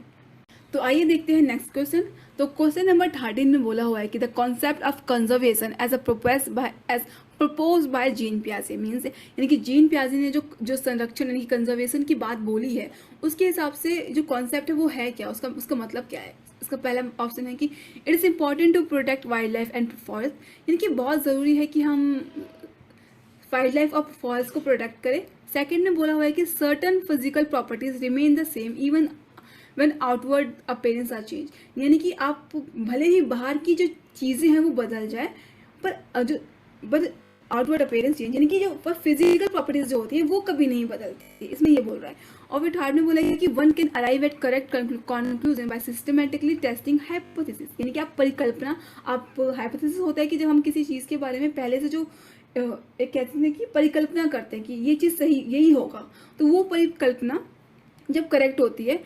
Speaker 1: तो आइए देखते हैं नेक्स्ट क्वेश्चन। तो क्वेश्चन नंबर 13 में बोला हुआ है कि the concept of conservation as propose by Jean पियाजे मीन्स, यानी कि जीन पियाजे ने जो संरक्षण यानी कि कंजर्वेशन की बात बोली है, उसके हिसाब से जो कॉन्सेप्ट है वो है क्या, उसका मतलब क्या है। इसका पहला ऑप्शन है कि it is important to protect wild life and forest, यानी कि बहुत ज़रूरी है कि हम वाइल्ड लाइफ और फॉरेस्ट को प्रोटेक्ट करें। सेकेंड में बोला हुआ है कि certain physical properties remain the same even when outward appearance are change, यानी कि आप भले ही बाहर की जो चीज़ें हैं वो बदल जाए, पर आउटवर्ड अपीयरेंस चेंज, यानी कि जो पर फिजिकल प्रॉपर्टीज जो होती हैं वो कभी नहीं बदलती, इसमें ये बोल रहा है। और फिर थर्ड में बोला है कि one can arrive at correct conclusion by systematically testing hypothesis, यानी कि हाइपोथेसिस होता है कि जब हम किसी चीज़ के बारे में पहले से जो एक कहते हैं कि परिकल्पना करते हैं कि ये चीज़ सही यही होगा, तो वो परिकल्पना जब करेक्ट होती है,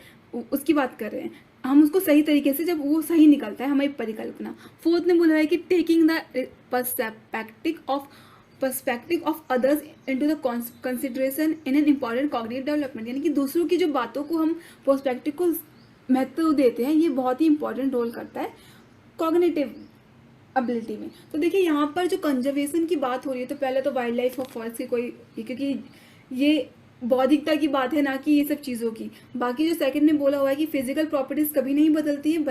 Speaker 1: उसकी बात कर रहे हैं हम, उसको सही तरीके से जब वो सही निकलता है हमारी परिकल्पना। फोर्थ ने बोला है कि taking the perspective of others into the consideration in an important cognitive development, यानी कि दूसरों की जो बातों को हम पर्सपेक्टिव को महत्व देते हैं, ये बहुत ही इंपॉर्टेंट रोल करता है कॉग्निटिव एबिलिटी में। तो देखिए यहाँ पर जो कंजर्वेशन की बात हो रही है, तो पहले तो वाइल्ड लाइफ और फॉरेस्ट की कोई, क्योंकि ये बौद्धिकता की बात है ना कि ये सब चीज़ों की। बाकी जो सेकंड में बोला हुआ है कि फिजिकल प्रॉपर्टीज कभी नहीं बदलती है,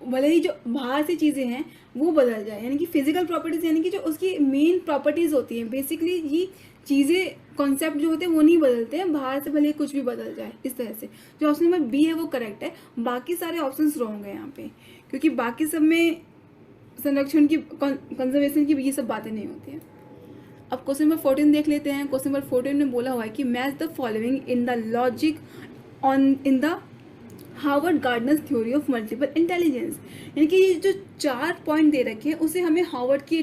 Speaker 1: भले ही जो बाहर से चीज़ें हैं वो बदल जाए, यानी कि फिजिकल प्रॉपर्टीज यानी कि जो उसकी मेन प्रॉपर्टीज होती हैं, बेसिकली ये चीज़ें कॉन्सेप्ट जो होते हैं वो नहीं बदलते हैं, बाहर से भले कुछ भी बदल जाए। इस तरह से जो ऑप्शन नंबर बी है वो करेक्ट है, बाकी सारे ऑप्शंस रॉन्ग है यहाँ पे, क्योंकि बाकी सब में संरक्षण की कंजर्वेशन की ये सब बातें नहीं होती हैं। अब क्वेश्चन नंबर 14 देख लेते हैं। क्वेश्चन नंबर 14 में बोला हुआ है कि match the following in the logic in the Harvard Gardner's theory of multiple intelligence, यानी कि ये जो 4 पॉइंट दे रखे हैं उसे हमें हार्वर्ड की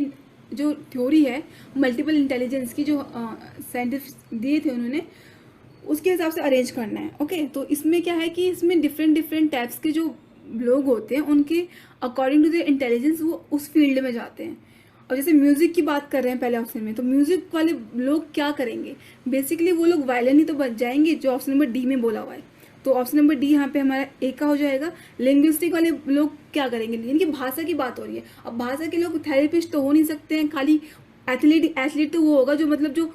Speaker 1: जो थ्योरी है मल्टीपल इंटेलिजेंस की, जो साइंटिस्ट दिए थे उन्होंने, उसके हिसाब से अरेंज करना है। ओके, तो इसमें क्या है कि इसमें डिफरेंट टाइप्स के जो लोग होते हैं उनके अकॉर्डिंग टू देयर इंटेलिजेंस वो उस फील्ड में जाते हैं। और जैसे म्यूजिक की बात कर रहे हैं पहले ऑप्शन में, तो म्यूजिक वाले लोग क्या करेंगे, बेसिकली वो लोग वायलिन ही तो बज जाएंगे, जो ऑप्शन नंबर डी में बोला हुआ है। तो ऑप्शन नंबर डी यहाँ पे हमारा ए का हो जाएगा। लिंग्विस्टिक वाले लोग क्या करेंगे, यानी कि भाषा की बात हो रही है। अब भाषा के लोग थेरेपिस्ट तो हो नहीं सकते हैं, खाली एथलीट तो वो होगा जो मतलब जो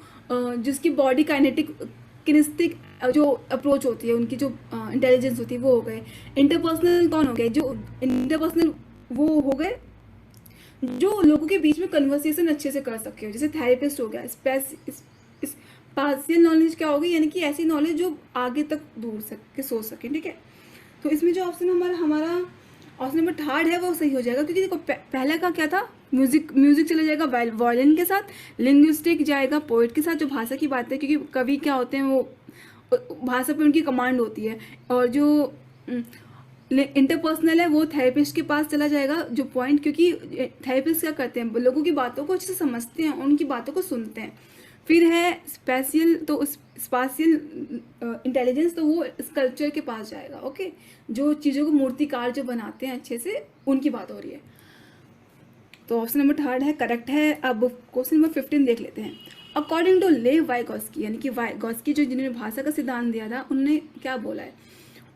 Speaker 1: जिसकी बॉडी किनेस्टिक जो अप्रोच होती है, उनकी जो इंटेलिजेंस होती है वो हो गए। इंटरपर्सनल कौन हो गए, जो इंटरपर्सनल वो हो गए जो लोगों के बीच में कन्वर्सेशन अच्छे से कर सके, जैसे थेरेपिस्ट हो गया। स्पाशियल नॉलेज क्या होगी, यानी कि ऐसी नॉलेज जो आगे तक दूर सके सोच सके। ठीक है, तो इसमें जो ऑप्शन हमारा ऑप्शन नंबर थर्ड है वो सही हो जाएगा, क्योंकि देखो पहले का क्या था, म्यूजिक चला जाएगा वायलिन के साथ, लिंग्विस्टिक जाएगा पोएट के साथ, जो भाषा की बात है, क्योंकि कवि क्या होते हैं वो भाषा पे उनकी कमांड होती है। और जो इंटरपर्सनल है वो थेरेपिस्ट के पास चला जाएगा जो पॉइंट, क्योंकि थेरेपिस्ट क्या करते हैं, लोगों की बातों को अच्छे से समझते हैं, उनकी बातों को सुनते हैं। फिर है स्पाशियल इंटेलिजेंस, तो वो स्कल्पचर के पास जाएगा। ओके, जो चीज़ों को मूर्तिकार जो बनाते हैं अच्छे से, उनकी बात हो रही है। तो ऑप्शन नंबर थर्ड है करेक्ट है। अब क्वेश्चन नंबर 15 देख लेते हैं। अकॉर्डिंग टू लेव वाइगॉस्की, यानी कि वाइगॉस्की जो जिन्होंने भाषा का सिद्धांत दिया था, उन्होंने क्या बोला है,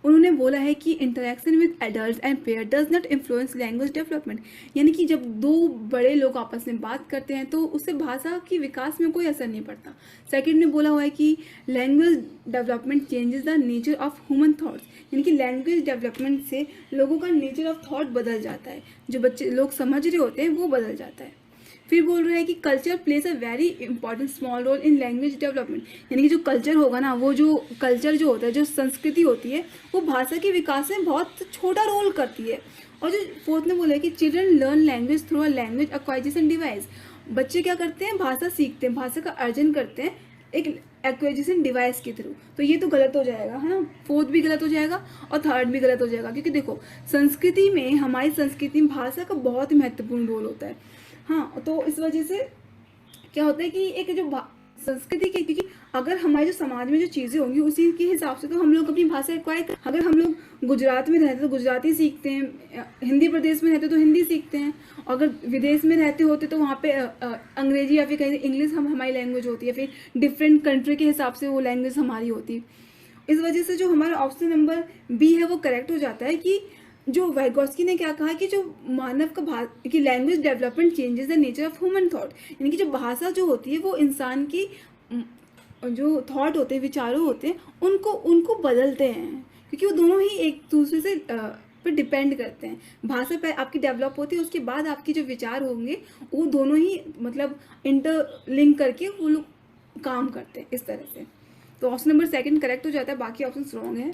Speaker 1: उन्होंने बोला है कि interaction with adult and pair does not influence language development, यानी कि जब दो बड़े लोग आपस में बात करते हैं तो उससे भाषा की विकास में कोई असर नहीं पड़ता। सेकंड में बोला हुआ है कि language development changes the nature of human thoughts, यानी कि लैंग्वेज डेवलपमेंट से लोगों का नेचर ऑफ थॉट बदल जाता है, जो बच्चे लोग समझ रहे होते हैं वो बदल जाता है। फिर बोल रहे हैं कि culture plays a very important small role in language development, यानी कि जो कल्चर होगा ना, वो जो कल्चर जो होता है, जो संस्कृति होती है, वो भाषा के विकास में बहुत छोटा रोल करती है। और जो फोर्थ में बोला है कि children learn language through a language एक्वाइजिशन device, बच्चे क्या करते हैं, भाषा सीखते हैं, भाषा का अर्जन करते हैं एक एक्वाइजिशन डिवाइस के थ्रू। तो ये तो गलत हो जाएगा, है ना, फोर्थ भी गलत हो जाएगा और थर्ड भी गलत हो जाएगा, क्योंकि देखो संस्कृति में, हमारी संस्कृति में भाषा का बहुत ही महत्वपूर्ण रोल होता है। हाँ, तो इस वजह से क्या होता है कि एक जो संस्कृति की, क्योंकि अगर हमारे जो समाज में जो चीज़ें होंगी उसी के हिसाब से तो हम लोग अपनी भाषा एक्वायर, अगर हम लोग गुजरात में रहते तो गुजराती सीखते हैं, हिंदी प्रदेश में रहते तो हिंदी सीखते हैं, अगर विदेश में रहते होते तो वहाँ पे अंग्रेजी या फिर कहीं इंग्लिश हमारी लैंग्वेज होती है, फिर डिफरेंट कंट्री के हिसाब से वो लैंग्वेज हमारी होती है। इस वजह से जो हमारा ऑप्शन नंबर बी है वो करेक्ट हो जाता है कि जो वाइगोत्स्की ने क्या कहा कि जो मानव का कि language development changes the nature of human thought, यानी कि जो भाषा जो होती है वो इंसान की जो थॉट होते हैं, विचारों होते हैं, उनको बदलते हैं, क्योंकि वो दोनों ही एक दूसरे से पर डिपेंड करते हैं। भाषा पर आपकी डेवलप होती है, उसके बाद आपकी जो विचार होंगे वो दोनों ही मतलब इंटरलिंक करके वो लोग काम करते हैं इस तरह से। तो ऑप्शन नंबर सेकंड करेक्ट हो जाता है, बाकी ऑप्शन रॉन्ग है।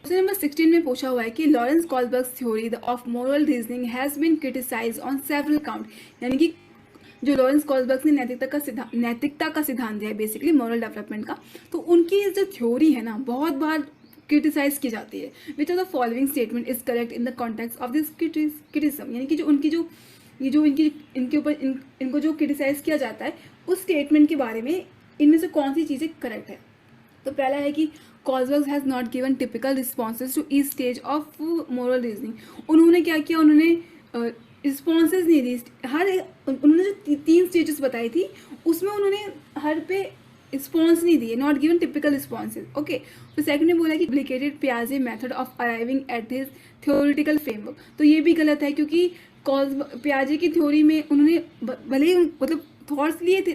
Speaker 1: क्वेश्चन नंबर 16 में पूछा हुआ है कि Lawrence Kohlberg's theory of moral reasoning has been criticised on several count, यानी कि जो लॉरेंस कॉल्बर्ग्स ने नैतिकता का सिद्धांत दिया है बेसिकली मॉरल डेवलपमेंट का, तो उनकी जो थ्योरी है ना बहुत बार क्रिटिसाइज की जाती है। विच of the following statement is correct in the context of this criticism, यानी कि जो उनकी जो ये जो इनके ऊपर इनको जो क्रिटिसाइज किया जाता है उस स्टेटमेंट के बारे में इनमें से कौन सी चीज़ें करेक्ट है। तो पहला है कि Kohlberg has not given typical responses to each stage of moral reasoning. उन्होंने क्या किया, उन्होंने रिस्पॉन्सेज नहीं दी, उन्होंने जो 3 स्टेजेस बताई थी उसमें उन्होंने हर पे रिस्पॉन्स नहीं दिए, not given typical responses. Okay, तो सेकंड ने बोला कि एप्लीकेटेड पियाजे method of arriving at this theoretical framework, तो ये भी गलत है क्योंकि पियाजे की थ्योरी में उन्होंने भले ही मतलब थॉट्स लिए थे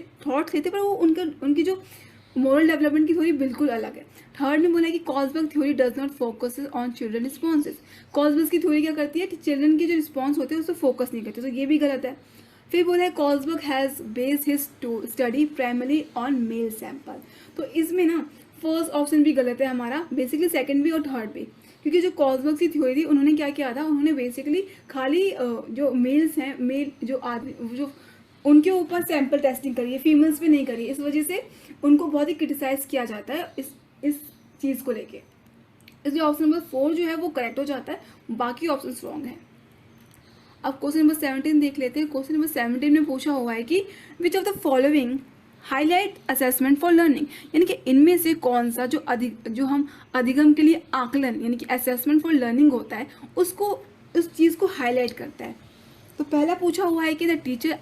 Speaker 1: पर वो उनकी जो मोरल डेवलपमेंट की थ्योरी बिल्कुल अलग है। थर्ड ने बोला कि Kohlberg theory does not focus on children responses, Kohlberg की थ्योरी क्या करती है कि चिल्ड्रन के जो रिस्पॉन्स होते हैं उस पर फोकस नहीं करते, तो ये भी गलत है। फिर बोला है Kohlberg has based his study primary on male sample, तो इसमें ना फर्स्ट ऑप्शन भी गलत है हमारा, बेसिकली सेकंड भी और थर्ड भी, क्योंकि जो कॉल्बर्ग की थ्योरी थी उन्होंने क्या किया था, उन्होंने बेसिकली खाली जो मेल्स हैं, मेल जो आदमी जो उनके ऊपर सैंपल टेस्टिंग करी है, फीमेल्स पे नहीं करी, इस वजह से उनको बहुत ही क्रिटिसाइज किया जाता है इस चीज़ को लेके। इसलिए ऑप्शन नंबर 4 जो है वो करेक्ट हो जाता है, बाकी ऑप्शन रॉन्ग है। अब क्वेश्चन नंबर 17 देख लेते हैं। क्वेश्चन नंबर 17 में पूछा हुआ है कि which of the following highlight assessment for learning, यानी कि इनमें से कौन सा जो हम अधिगम के लिए आकलन यानी कि असेसमेंट फॉर लर्निंग होता है उसको उस चीज़ को हाईलाइट करता है। तो पहला पूछा हुआ है कि the teacher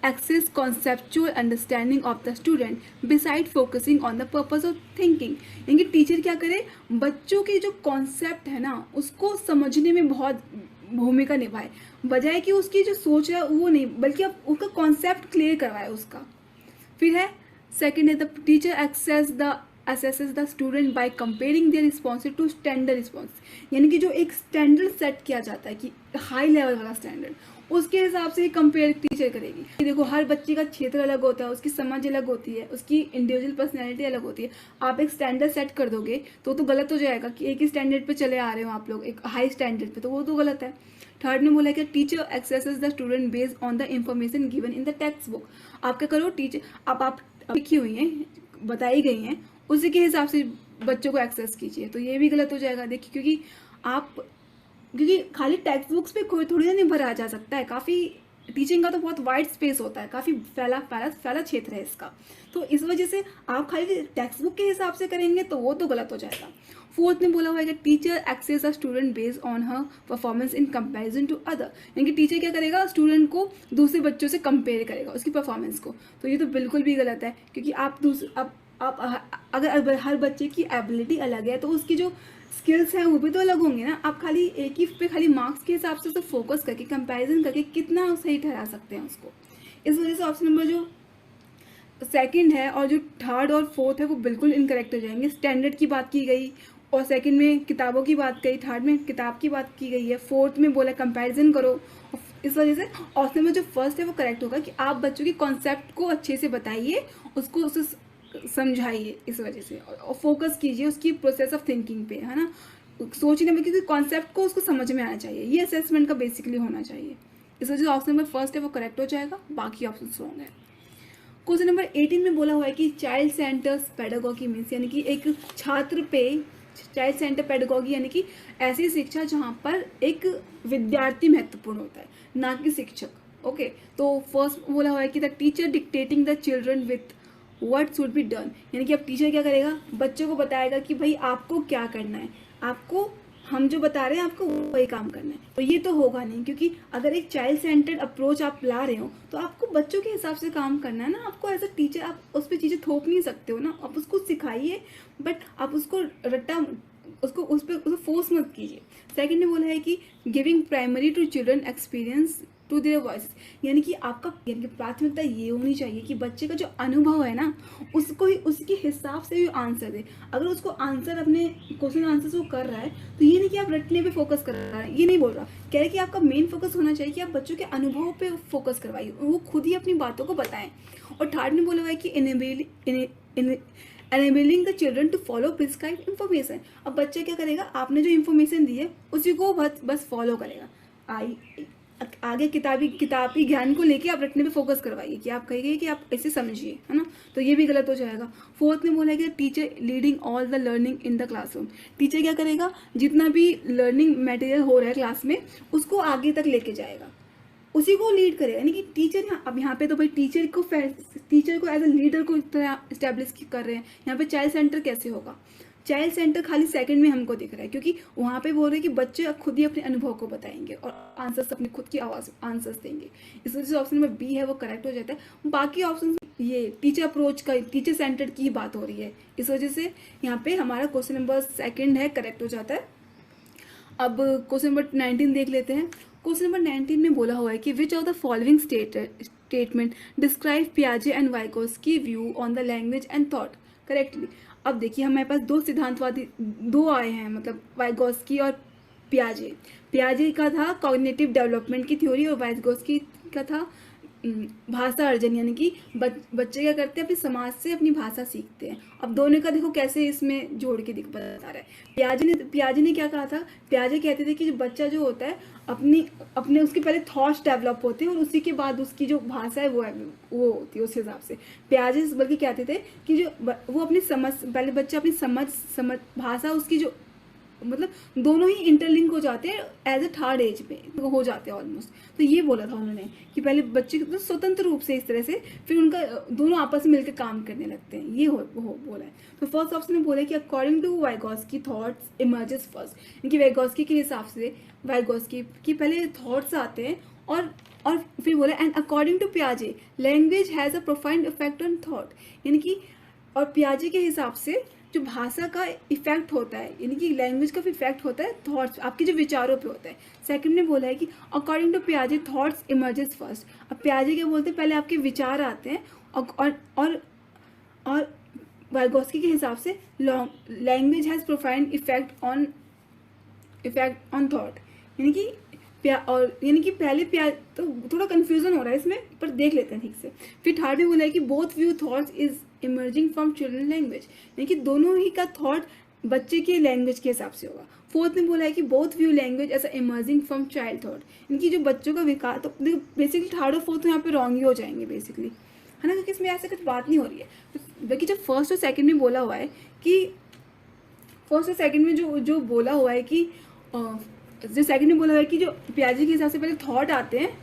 Speaker 1: access conceptual understanding of the student beside focusing on the purpose of thinking, यानी कि टीचर क्या करे, बच्चों की जो कॉन्सेप्ट है ना उसको समझने में बहुत भूमिका निभाए, बजाय कि उसकी जो सोच है वो नहीं, बल्कि अब उसका कॉन्सेप्ट क्लियर करवाए उसका। फिर है सेकेंड है the teacher assesses the student by comparing their responses to standard response, यानी कि जो एक स्टैंडर्ड सेट किया जाता है कि हाई लेवल वाला स्टैंडर्ड, उसके हिसाब से कंपेयर टीचर करेगी। देखो हर बच्चे का क्षेत्र अलग होता है, उसकी समझ अलग होती है, उसकी इंडिविजुअल पर्सनैलिटी अलग होती है। आप एक स्टैंडर्ड सेट कर दोगे तो गलत हो जाएगा कि एक ही स्टैंडर्ड पे चले आ रहे हो आप लोग एक हाई स्टैंडर्ड पे, तो वो तो गलत है। थर्ड ने बोला कि teacher axes the student based on the information given in the text book. आप क्या करो, टीचर आप लिखी हुई हैं, बताई गई हैं, उसी के हिसाब से बच्चों को एक्सेस कीजिए, तो ये भी गलत हो जाएगा। देखिए क्योंकि खाली टेक्स्ट बुक्स पे कोई थोड़ी ना नहीं भरा जा सकता है, काफ़ी टीचिंग का तो बहुत वाइड स्पेस होता है, काफ़ी फैला क्षेत्र है इसका, तो इस वजह से आप खाली टेक्स्ट बुक के हिसाब से करेंगे तो वो तो गलत हो जाएगा। फोर्थ में बोला हुआ है कि teacher assess a student based on her performance in comparison to other, यानी कि टीचर क्या करेगा, स्टूडेंट को दूसरे बच्चों से कंपेयर करेगा उसकी परफॉर्मेंस को, तो ये तो बिल्कुल भी गलत है, क्योंकि आप अगर हर बच्चे की एबिलिटी अलग है तो उसकी जो स्किल्स हैं वो भी तो अलग होंगे ना। आप खाली एक ही पे खाली मार्क्स के हिसाब से तो फोकस करके कंपैरिजन करके कितना सही ठहरा सकते हैं उसको। इस वजह से ऑप्शन नंबर जो सेकंड है और जो थर्ड और फोर्थ है वो बिल्कुल इनकरेक्ट हो जाएंगे। स्टैंडर्ड की बात की गई और सेकंड में किताबों की बात कही, थर्ड में किताब की बात की गई है, फोर्थ में बोला कंपैरिजन करो। इस वजह से ऑप्शन में जो फर्स्ट है वो करेक्ट होगा कि आप बच्चों की कॉन्सेप्ट को अच्छे से बताइए, उसको उसे समझाइए, इस वजह से और फोकस कीजिए उसकी प्रोसेस ऑफ थिंकिंग पे, है ना, सोचने में, क्योंकि कॉन्सेप्ट को उसको समझ में आना चाहिए, ये असेसमेंट का बेसिकली होना चाहिए। इस वजह से ऑप्शन नंबर फर्स्ट है वो करेक्ट हो जाएगा, बाकी ऑप्शन रॉन्ग है। क्वेश्चन नंबर 18 में बोला हुआ है कि चाइल्ड सेंटर्स पेडागोगी मीन्स, यानी कि एक छात्र पे चाइल्ड सेंटर पेडागोगी यानी कि ऐसी शिक्षा जहाँ पर एक विद्यार्थी महत्वपूर्ण होता है ना कि शिक्षक। ओके, तो फर्स्ट बोला हुआ है कि the teacher dictating the children with what should be done, यानी कि अब टीचर क्या करेगा, बच्चों को बताएगा कि भाई आपको क्या करना है, आपको हम जो बता रहे हैं आपको वही काम करना है। तो ये तो होगा नहीं, क्योंकि अगर एक चाइल्ड सेंटर्ड अप्रोच आप ला रहे हो तो आपको बच्चों के हिसाब से काम करना है ना। आपको एज अ टीचर आप उस पर चीज़ें थोप नहीं सकते हो ना, आप उसको सिखाइए, बट आप उसको रट्टा उसको उस पर उसको फोर्स मत कीजिए। सेकंड ने बोला है कि giving primary to children experience to their voice, यानी कि आपका यानी कि प्राथमिकता ये होनी चाहिए कि बच्चे का जो अनुभव है ना उसको ही उसके हिसाब से भी आंसर दे। अगर उसको आंसर अपने क्वेश्चन आंसर वो कर रहा है तो ये नहीं कि आप रटने पे फोकस कर रहा है, ये नहीं बोल रहा, कह रहे कि आपका मेन फोकस होना चाहिए कि आप बच्चों के अनुभव पे फोकस करवाइए, वो खुद ही अपनी बातों को बताएं। और थर्ड ने बोला हुआ है कि enabling the children to follow prescribed information, अब बच्चा क्या करेगा, आपने जो इन्फॉर्मेशन दी है उसी को बस फॉलो करेगा। आगे किताबी ज्ञान को लेके आप रटने पे फोकस करवाइए कि आप कहिए कि आप ऐसे समझिए, है ना, तो ये भी गलत हो जाएगा। फोर्थ ने बोला है कि teacher leading all the learning in the classroom, teacher क्या करेगा, जितना भी लर्निंग मटेरियल हो रहा है क्लास में उसको आगे तक लेके जाएगा, उसी को लीड करेगा। यानी कि टीचर अब यहाँ पे तो भाई टीचर को एज ए लीडर को इस्टेब्लिश कर रहे हैं। यहाँ पे चाइल्ड सेंटर कैसे होगा, चाइल्ड सेंटर खाली सेकंड में हमको दिख रहा है, क्योंकि वहाँ पे बोल रहे हैं कि बच्चे खुद ही अपने अनुभव को बताएंगे और आंसर्स अपनी खुद की आवाज़ आंसर्स देंगे। इस वजह से ऑप्शन नंबर बी है वो करेक्ट हो जाता है। बाकी ऑप्शन ये टीचर अप्रोच का, टीचर सेंटर्ड की ही बात हो रही है, इस वजह से यहाँ पे हमारा क्वेश्चन नंबर सेकेंड है करेक्ट हो जाता है। अब क्वेश्चन नंबर 19 देख लेते हैं। क्वेश्चन नंबर 19 में बोला हुआ है कि which of the following statement describe पियाजे and Vygotsky view on the language and thought correctly. अब देखिए हमारे पास दो सिद्धांतवादी दो आए हैं, मतलब वाइगोस्की और पियाजे का था कॉग्निटिव डेवलपमेंट की थ्योरी और वाइगोस्की का था भाषा अर्जन, यानी कि बच्चे क्या करते हैं अपने समाज से अपनी भाषा सीखते हैं। अब दोनों का देखो कैसे इसमें जोड़ के बता रहा है। पियाजे ने क्या कहा था, पियाजे कहते थे कि जो बच्चा जो होता है अपने उसके पहले थॉट्स डेवलप होते हैं और उसी के बाद उसकी जो भाषा है वो होती है उस हिसाब से। पियाजे बल्कि कहते थे कि जो वो अपनी समझ पहले बच्चा अपनी समझ भाषा उसकी जो मतलब दोनों ही इंटरलिंक हो जाते हैं एज ए थर्ड एज पे हो जाते हैं ऑलमोस्ट। तो ये बोला था उन्होंने कि पहले बच्चे तो स्वतंत्र रूप से इस तरह से फिर उनका दोनों आपस में मिलकर काम करने लगते हैं, ये बोला है। तो फर्स्ट ऑप्शन में बोला है कि according to Vygotsky thoughts emerges first, यानी कि वाइगोस्की के हिसाब से वाइगोस्की की पहले थॉट्स आते हैं और फिर बोला एंड अकॉर्डिंग टू पियाजे language has a profound effect on thought, यानी कि और पियाजे के हिसाब से जो भाषा का इफेक्ट होता है, यानी कि लैंग्वेज का इफेक्ट होता है थॉट्स आपके जो विचारों पे होता है। सेकंड ने बोला है कि अकॉर्डिंग टू पियाजे थॉट्स इमर्जेस फर्स्ट, अब पियाजे क्या बोलते हैं पहले आपके विचार आते हैं और वाइगोस्की के हिसाब से language has profound effect on thought, यानी कि पहले तो थोड़ा कंफ्यूजन हो रहा है इसमें पर देख लेते हैं ठीक से। फिर थर्ड में बोला है कि both view thoughts is emerging from children language, यानी कि दोनों ही का थॉट बच्चे के लैंग्वेज के हिसाब से होगा। फोर्थ में बोला है कि both view language as emerging from child thought, यानी कि जो बच्चों का विकास, तो बेसिकली थर्ड और फोर्थ यहाँ पे रॉन्ग ही हो जाएंगे बेसिकली, है ना, क्योंकि इसमें ऐसा कुछ बात नहीं हो रही है। बाकी जब फर्स्ट और सेकेंड में बोला हुआ है कि फर्स्ट और सेकेंड में जो बोला हुआ है कि जो सेकंड में बोला हुआ है कि जो पियाजे के हिसाब से पहले थॉट आते हैं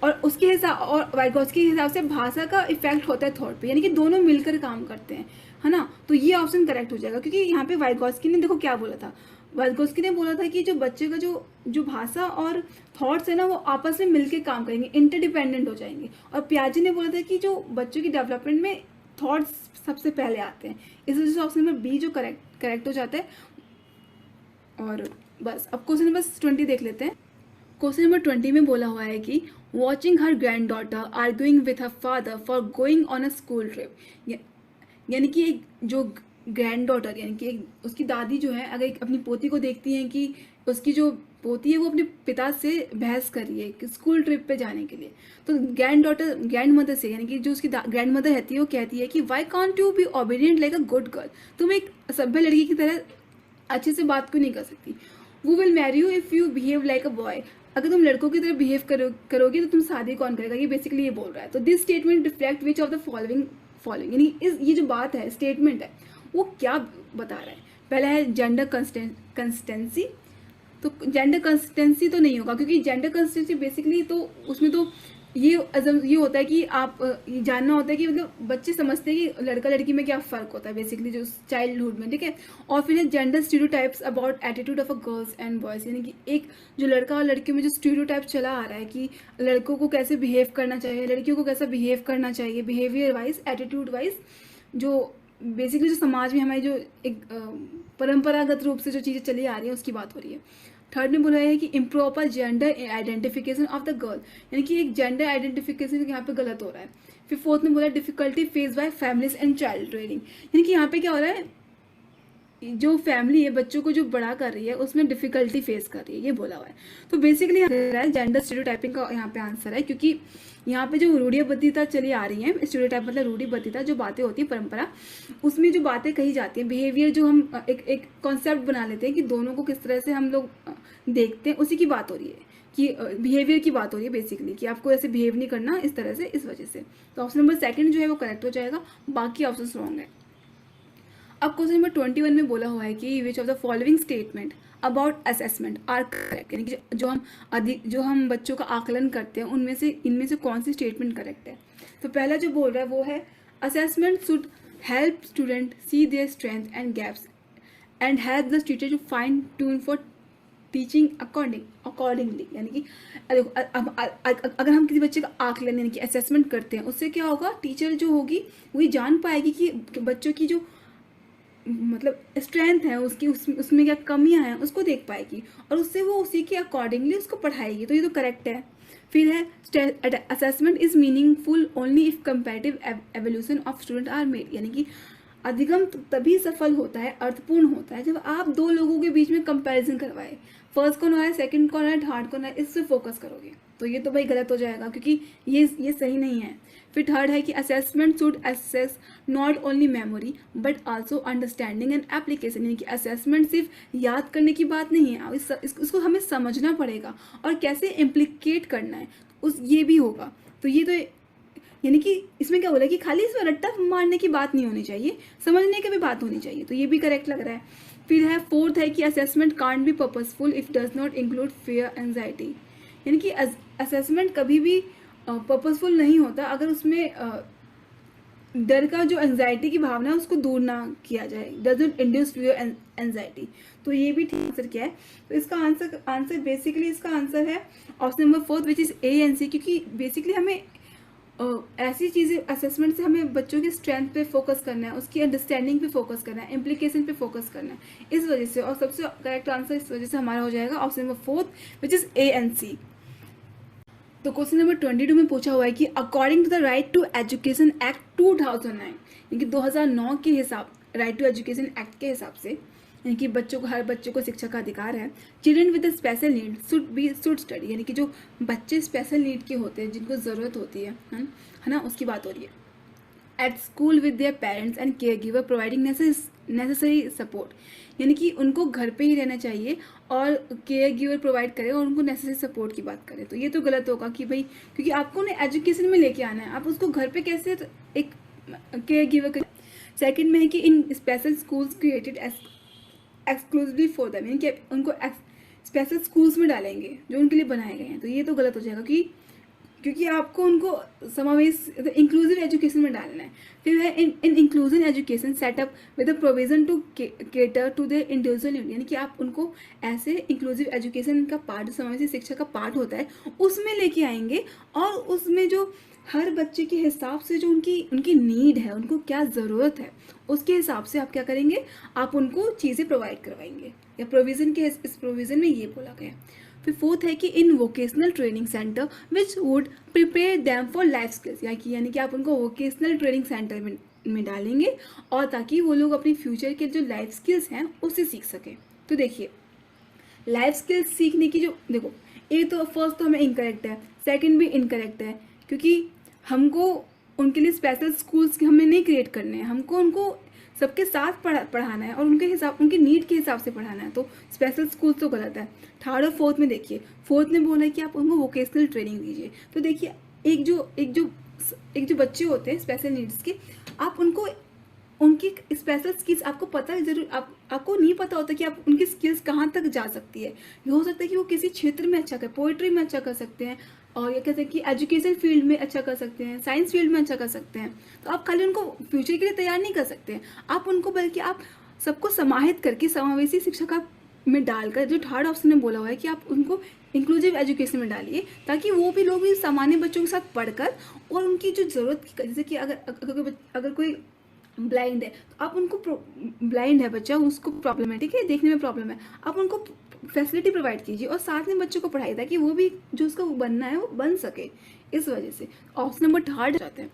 Speaker 1: और उसके हिसाब और वाइगोस्की के हिसाब से भाषा का इफेक्ट होता है थॉट पे, यानी कि दोनों मिलकर काम करते हैं, है ना। तो ये ऑप्शन करेक्ट हो जाएगा, क्योंकि यहाँ पे वाइगोस्की ने देखो क्या बोला था, वाइगोस्की ने बोला था कि जो बच्चे का जो भाषा और थॉट्स है ना वो आपस में मिलकर काम करेंगे, इंटरडिपेंडेंट हो जाएंगे। और पियाजे ने बोला था कि जो बच्चों की डेवलपमेंट में थॉट्स सबसे पहले आते हैं, इस वजह से ऑप्शन नंबर बी जो करेक्ट हो जाता है। और बस अब क्वेश्चन नंबर 20 देख लेते हैं। क्वेश्चन नंबर 20 में बोला हुआ है कि watching her grand daughter arguing with her father for going on a school trip, यानी कि एक जो ग्रैंड डॉटर यानी कि उसकी दादी जो है अगर अपनी पोती को देखती हैं कि उसकी जो पोती है वो अपने पिता से बहस कर रही है कि स्कूल ट्रिप पे जाने के लिए, तो ग्रैंड मदर से यानी कि जो उसकी ग्रैंड मदर रहती है वो कहती है कि why can't you be obedient like a good girl, तुम एक सभ्य लड़की की तरह अच्छे से बात क्यों नहीं कर सकती। वो will marry you if you behave like a boy, अगर तुम लड़कों की तरह बिहेव करोगे तो तुम शादी कौन करेगा, ये बेसिकली ये बोल रहा है। तो this statement reflect which of the following यानी ये जो बात है स्टेटमेंट है वो क्या बता रहा है। पहला है जेंडर कंसिस्टेंसी, तो जेंडर कंसिस्टेंसी तो नहीं होगा, क्योंकि जेंडर कंसिस्टेंसी बेसिकली तो उसमें तो ये होता है कि आप ये जानना होता है कि मतलब बच्चे समझते हैं कि लड़का लड़की में क्या फ़र्क होता है बेसिकली जो चाइल्डहुड में, ठीक है। और फिर gender stereotypes about attitude of a girls and boys, यानी कि एक जो लड़का और लड़की में जो स्टीरियोटाइप चला आ रहा है कि लड़कों को कैसे बिहेव करना चाहिए, लड़कियों को कैसा बिहेव करना चाहिए, बिहेवियर वाइज, एटीट्यूड वाइज, जो बेसिकली जो समाज में हमारी जो एक परंपरागत रूप से जो चीज़ें चली आ रही है उसकी बात हो रही है। थर्ड में बोला है कि improper gender identification of the girl, यानी कि एक जेंडर आइडेंटिफिकेशन यहाँ पे गलत हो रहा है। फिर फोर्थ में बोला difficulty face by families and child training, यानी कि यहाँ पे क्या हो रहा है, जो फैमिली है बच्चों को जो बड़ा कर रही है उसमें डिफिकल्टी फेस कर रही है, ये बोला हुआ है। तो बेसिकली जेंडर स्टीरियोटाइपिंग का यहाँ पे आंसर है, क्योंकि यहाँ पे जो रूढ़िबद्धता चली आ रही है, स्टीरियोटाइप मतलब रूढ़िबद्धता, जो बातें होती है परंपरा, उसमें जो बातें कही जाती हैं, बिहेवियर जो हम एक कॉन्सेप्ट बना लेते हैं कि दोनों को किस तरह से हम लोग देखते हैं, उसी की बात हो रही है कि बिहेवियर की बात हो रही है बेसिकली, कि आपको ऐसे बिहेव नहीं करना इस तरह से, इस वजह से। तो ऑप्शन नंबर सेकंड जो है वो करेक्ट हो जाएगा, बाकी ऑप्शन रॉन्ग है। अब क्वेश्चन नंबर 21 में बोला हुआ है कि which of the following statement about assessment are correct, यानी कि जो हम बच्चों का आकलन करते हैं उनमें से इनमें से कौन सी स्टेटमेंट करेक्ट है। तो पहला जो बोल रहा है वो है assessment should help student see their strength and gaps and help the teacher to fine tune for teaching accordingly, यानी कि अगर हम किसी बच्चे का आकलन यानी कि असेसमेंट करते हैं, उससे क्या होगा, टीचर जो होगी वही जान पाएगी कि बच्चों की जो मतलब स्ट्रेंथ है उसकी, उसमें क्या कमियां हैं उसको देख पाएगी, और उससे वो उसी के अकॉर्डिंगली उसको पढ़ाएगी। तो ये तो करेक्ट है। फिर है assessment is meaningful only if comparative evaluation of student are made, यानी कि अधिगम तभी सफल होता है, अर्थपूर्ण होता है, जब आप दो लोगों के बीच में कंपैरिजन करवाए, फर्स्ट कौन है, सेकंड कौन है, थर्ड कौन है, इससे फोकस करोगे। तो ये तो भाई गलत हो जाएगा, क्योंकि ये सही नहीं है। फिर थर्ड है कि assessment should assess not only memory but also understanding and application, यानी कि असेसमेंट सिर्फ याद करने की बात नहीं है, इसको हमें समझना पड़ेगा और कैसे इम्प्लीकेट करना है ये भी होगा। तो ये तो यानी कि इसमें क्या बोला कि खाली इसमें रट्टा मारने की बात नहीं होनी चाहिए, समझने की भी बात होनी चाहिए। तो ये भी करेक्ट लग रहा है। फिर है फोर्थ है कि assessment can't be purposeful if does not include fear anxiety, यानी कि असेसमेंट कभी भी पर्पसफुल नहीं होता अगर उसमें डर का जो एंजाइटी की भावना है उसको दूर ना किया जाए, does not induce fear anxiety. तो ये भी ठीक आंसर क्या है। तो इसका आंसर बेसिकली इसका आंसर है option number fourth which is A and C, क्योंकि बेसिकली हमें ऐसी चीज़ें असेसमेंट से हमें बच्चों की स्ट्रेंथ पे फोकस करना है, उसकी अंडरस्टैंडिंग पे फोकस करना है, इम्प्लीकेशन पे फोकस करना है, इस वजह से। और सबसे करेक्ट आंसर इस वजह से हमारा हो जाएगा option number fourth which is A and C. तो क्वेश्चन नंबर 22 में पूछा हुआ है कि according to the right to education act 2009, यानी कि 2009 के हिसाब, राइट टू एजुकेशन एक्ट के हिसाब से, यानी कि हर बच्चों को शिक्षा का अधिकार है। Children with special need should study, यानी कि जो बच्चे स्पेशल नीड के होते हैं, जिनको ज़रूरत होती है ना, उसकी बात हो रही है। At school with their parents and care giver providing necessary support, यानी कि उनको घर पे ही रहना चाहिए और केयर गिवर प्रोवाइड करें और उनको नेसेसरी सपोर्ट की बात करें। तो ये तो गलत होगा कि भाई, क्योंकि आपको उन्हें एजुकेशन में लेके आना है, आप उसको घर पे कैसे एक केयर गिवर करें। सेकेंड में है कि in special schools created exclusively for them, यानी कि उनको स्पेशल स्कूल्स में डालेंगे जो उनके लिए बनाए गए हैं। तो ये तो गलत हो जाएगा क्योंकि आपको उनको समावेश इंक्लूसिव एजुकेशन में डालना है। फिर है in inclusive education setup with provision to cater to their individual need, यानी कि आप उनको ऐसे इंक्लूसिव एजुकेशन का पार्ट, समावेशी शिक्षा का पार्ट होता है, उसमें लेके आएंगे और उसमें जो हर बच्चे के हिसाब से जो उनकी नीड है, उनको क्या ज़रूरत है, उसके हिसाब से आप क्या करेंगे, आप उनको चीज़ें प्रोवाइड करवाएंगे, या प्रोविज़न के इस प्रोविज़न में ये बोला गया। फिर फोर्थ है कि इन vocational training centre which would prepare them for life skills, यानी कि आप उनको वोकेशनल ट्रेनिंग सेंटर में डालेंगे और ताकि वो लोग अपनी फ्यूचर के जो लाइफ स्किल्स हैं उससे सीख सकें। तो देखिए, लाइफ स्किल्स सीखने की जो, देखो एक तो फर्स्ट तो हमें इनकरेक्ट है, सेकेंड भी इनकरेक्ट है, क्योंकि हमको उनके लिए स्पेशल स्कूल्स हमें नहीं क्रिएट करने हैं, हमको उनको सबके साथ पढ़ाना है और उनके नीड के हिसाब से पढ़ाना है। तो स्पेशल स्कूल तो गलत है। थर्ड और फोर्थ में देखिए, फोर्थ में बोला है कि आप उनको वोकेशनल ट्रेनिंग दीजिए। तो देखिए, एक जो बच्चे होते हैं स्पेशल नीड्स के, आप उनको उनकी स्पेशल स्किल्स आपको पता है जरूर, आपको नहीं पता होता कि आप उनकी स्किल्स कहाँ तक जा सकती है। ये हो सकता है कि वो किसी क्षेत्र में अच्छा कर, पोइट्री में अच्छा कर सकते हैं, और ये कहते हैं कि एजुकेशन फील्ड में अच्छा कर सकते हैं, साइंस फील्ड में अच्छा कर सकते हैं। तो आप खाली उनको फ्यूचर के लिए तैयार नहीं कर सकते, आप उनको बल्कि आप सबको समाहित करके समावेशी शिक्षा का में डालकर, जो थर्ड ऑप्शन में बोला हुआ है कि आप उनको इंक्लूसिव एजुकेशन में डालिए, ताकि वो भी लोग भी सामान्य बच्चों के साथ पढ़कर और उनकी जो ज़रूरत, जैसे कि अगर कोई ब्लाइंड है तो आप उनको, ब्लाइंड है बच्चा, उसको प्रॉब्लमेटिक है, देखने में प्रॉब्लम है, आप उनको फैसिलिटी प्रोवाइड कीजिए और साथ में बच्चों को पढ़ाइए ताकि वो भी जो उसका बनना है वो बन सके। इस वजह से ऑप्शन नंबर थर्ड जाते हैं।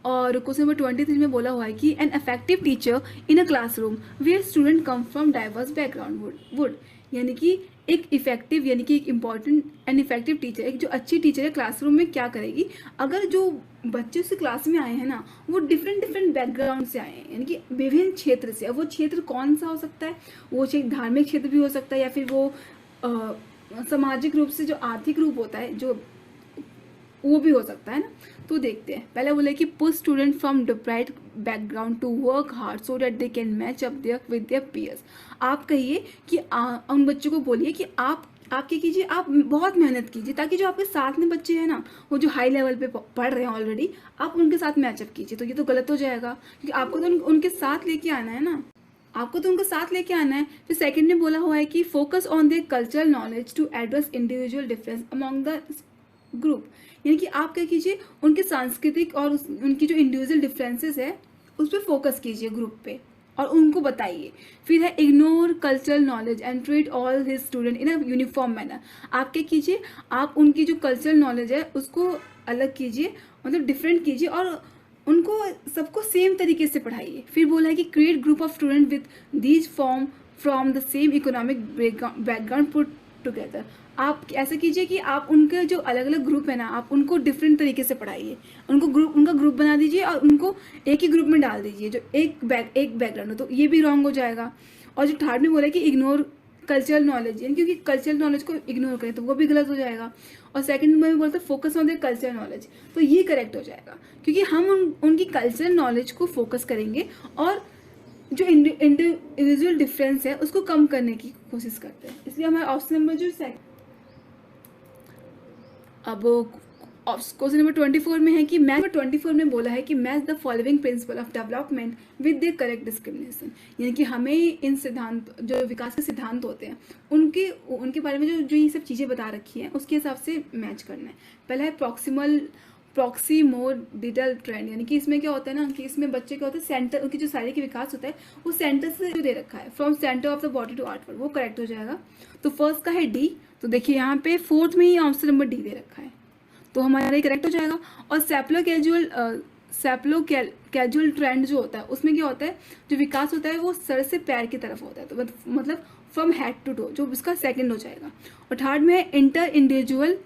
Speaker 1: और क्वेश्चन नंबर 23 में बोला हुआ है कि an effective teacher in a classroom where student come from diverse background would, यानी कि एक इफेक्टिव, यानी कि एक इम्पॉर्टेंट एंड इफेक्टिव टीचर, एक जो अच्छी टीचर है क्लासरूम में क्या करेगी, अगर जो बच्चे उस क्लास में आए हैं ना वो डिफरेंट बैकग्राउंड से आए हैं, यानी कि विभिन्न क्षेत्र से। अब वो क्षेत्र कौन सा हो सकता है, वो धार्मिक क्षेत्र भी हो सकता है, या फिर वो सामाजिक रूप से जो आर्थिक रूप होता है जो वो भी हो सकता है ना। तो देखते हैं, पहले बोले कि push student from deprived background to work hard so that they can match up their with their peers. आप कहिए कि उन बच्चों को बोलिए कि आप क्या कीजिए, आप बहुत मेहनत कीजिए ताकि जो आपके साथ में बच्चे हैं ना वो जो हाई लेवल पे पढ़ रहे हैं ऑलरेडी, आप उनके साथ मैचअप कीजिए। तो ये तो गलत हो जाएगा, क्योंकि आपको तो उनके साथ लेके आना है ना, आपको तो उनके साथ लेके आना है। फिर सेकंड में बोला हुआ है कि focus on their cultural knowledge to address individual difference among the group, यानी कि आप क्या कीजिए, उनके सांस्कृतिक और उनकी जो इंडिविजुअल डिफरेंसेस है उस पर फोकस कीजिए ग्रुप पे और उनको बताइए। फिर है ignore cultural knowledge and treat all his student in a uniform manner. आप क्या कीजिए, आप उनकी जो कल्चरल नॉलेज है उसको अलग कीजिए, मतलब डिफरेंट कीजिए और उनको सबको सेम तरीके से पढ़ाइए। फिर बोला है कि create group of student with these form from the same economic background put together. आप ऐसा कीजिए कि आप उनके जो अलग अलग ग्रुप है ना, आप उनको डिफरेंट तरीके से पढ़ाइए, उनका ग्रुप बना दीजिए और उनको एक ही ग्रुप में डाल दीजिए जो एक बैकग्राउंड हो। तो ये भी रॉन्ग हो जाएगा। और जो थर्ड में बोला कि इग्नोर कल्चरल नॉलेज, यानी क्योंकि कल्चरल नॉलेज को इग्नोर करें तो वो भी गलत हो जाएगा। और सेकंड में बोलते हैं focus on the cultural knowledge, तो ये करेक्ट हो जाएगा क्योंकि हम उनकी कल्चरल नॉलेज को फोकस करेंगे और जो इंडिविजुअल डिफरेंस है उसको कम करने की कोशिश करते हैं। इसलिए हमारा ऑप्शन नंबर जो अब क्वेश्चन नंबर 24 में है कि मैथ नंबर 24 में बोला है कि match the following principle of development with the correct discrimination, यानी कि हमें इन सिद्धांत, जो विकास के सिद्धांत होते हैं उनके बारे में जो ये सब चीज़ें बता रखी हैं उसके हिसाब से मैच करना है। पहला है प्रॉक्सिमोडियल ट्रेंड, यानी कि इसमें क्या होता है ना कि इसमें बच्चे क्या होता है, सेंटर उनकी जो शारीरिक विकास होता है वो सेंटर से जो दे रखा है, from centre of the body to outward, वो करेक्ट हो जाएगा। तो फर्स्ट का है डी, तो देखिए यहाँ पे फोर्थ में ही ऑप्शन नंबर डी दे रखा है तो हमारा ये करेक्ट हो जाएगा। और सैप्लो कैजुअल ट्रेंड जो होता है उसमें क्या होता है, जो विकास होता है वो सर से पैर की तरफ होता है, तो मतलब फ्रॉम हेड टू टो, जो इसका सेकंड हो जाएगा। और थर्ड में है इंटर इंडिविजुअल,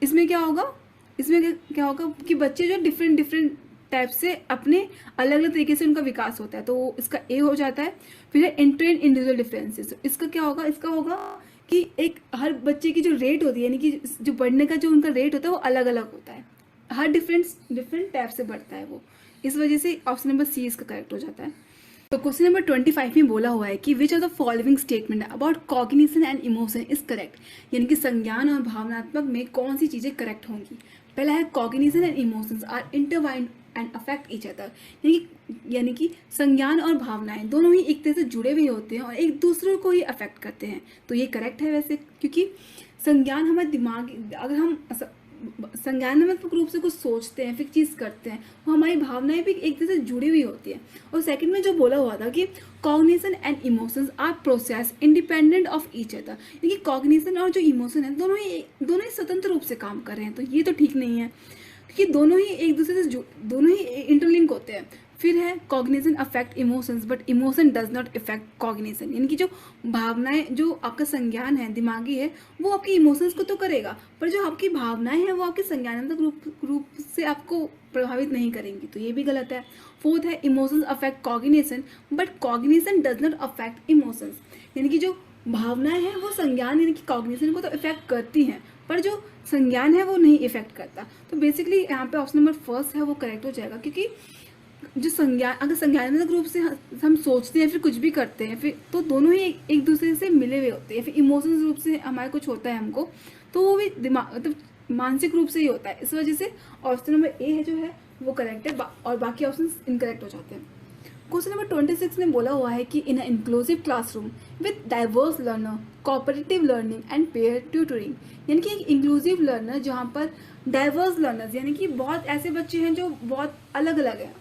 Speaker 1: इसमें क्या होगा, कि बच्चे जो डिफरेंट टाइप से अपने अलग अलग तरीके से उनका विकास होता है, तो इसका ए हो जाता है। फिर है इंटर इंडिविजुअल डिफरेंसेस, इसका क्या होगा, इसका होगा कि एक हर बच्चे की जो रेट होती है, यानी कि जो बढ़ने का जो उनका रेट होता है वो अलग अलग होता है, हर डिफरेंट टाइप से बढ़ता है वो, इस वजह से ऑप्शन नंबर सी इसका करेक्ट हो जाता है। तो क्वेश्चन नंबर 25 में बोला हुआ है कि which of the following statement about cognition and emotion is correct, यानी कि संज्ञान और भावनात्मक में कौन सी चीज़ें करेक्ट होंगी। पहला है cognition and emotions are intertwined and affect each other, यानी कि संज्ञान और भावनाएं दोनों ही एक तरह से जुड़े हुए होते हैं और एक दूसरे को ही अफेक्ट करते हैं। तो ये करेक्ट है वैसे, क्योंकि संज्ञान हमारे दिमाग, अगर हम संज्ञानात्मक रूप से कुछ सोचते हैं फिर चीज़ करते हैं, वो हमारी भावनाएं भी एक तरह से जुड़ी हुई होती है। और सेकंड में जो बोला हुआ था कि cognition and emotions are process independent of each other, यानी कि कॉग्निशन और जो इमोशन है दोनों ही स्वतंत्र रूप से काम कर रहे हैं, तो ये तो ठीक नहीं है क्योंकि दोनों ही एक दूसरे से दोनों ही इंटरलिंक होते हैं। फिर है cognition affect emotions but emotion does not effect cognition, यानी कि जो भावनाएं, जो आपका संज्ञान है दिमागी है वो आपके इमोशंस को तो करेगा, पर जो आपकी भावनाएं हैं वो आपके संज्ञानात्मक रूप से आपको प्रभावित नहीं करेंगी, तो ये भी गलत है। फोर्थ है emotions affect cognition but cognition does not affect emotions, यानी कि जो भावनाएं हैं वो संज्ञान यानी कि कॉग्निशन को तो इफेक्ट करती हैं पर जो संज्ञान है वो नहीं इफेक्ट करता। तो बेसिकली यहाँ पे ऑप्शन नंबर फर्स्ट है वो करेक्ट हो जाएगा, क्योंकि जो संज्ञान, अगर संज्ञानात्मक रूप से हम सोचते हैं फिर कुछ भी करते हैं, फिर तो दोनों ही एक दूसरे से मिले हुए होते हैं। फिर इमोशंस रूप से हमारे कुछ होता है हमको, तो वो भी दिमाग मतलब मानसिक रूप से ही होता है। इस वजह से ऑप्शन नंबर ए है जो है वो करेक्ट है, और बाकी ऑप्शन इनकरेक्ट हो जाते हैं। क्वेश्चन नंबर 26 में बोला हुआ है कि in inclusive classroom with diverse learner, cooperative learning and pair tutoring, यानी कि एक इंक्लूसिव लर्नर जहाँ पर डाइवर्स लर्नर्स यानी कि बहुत ऐसे बच्चे हैं जो बहुत अलग अलग हैं,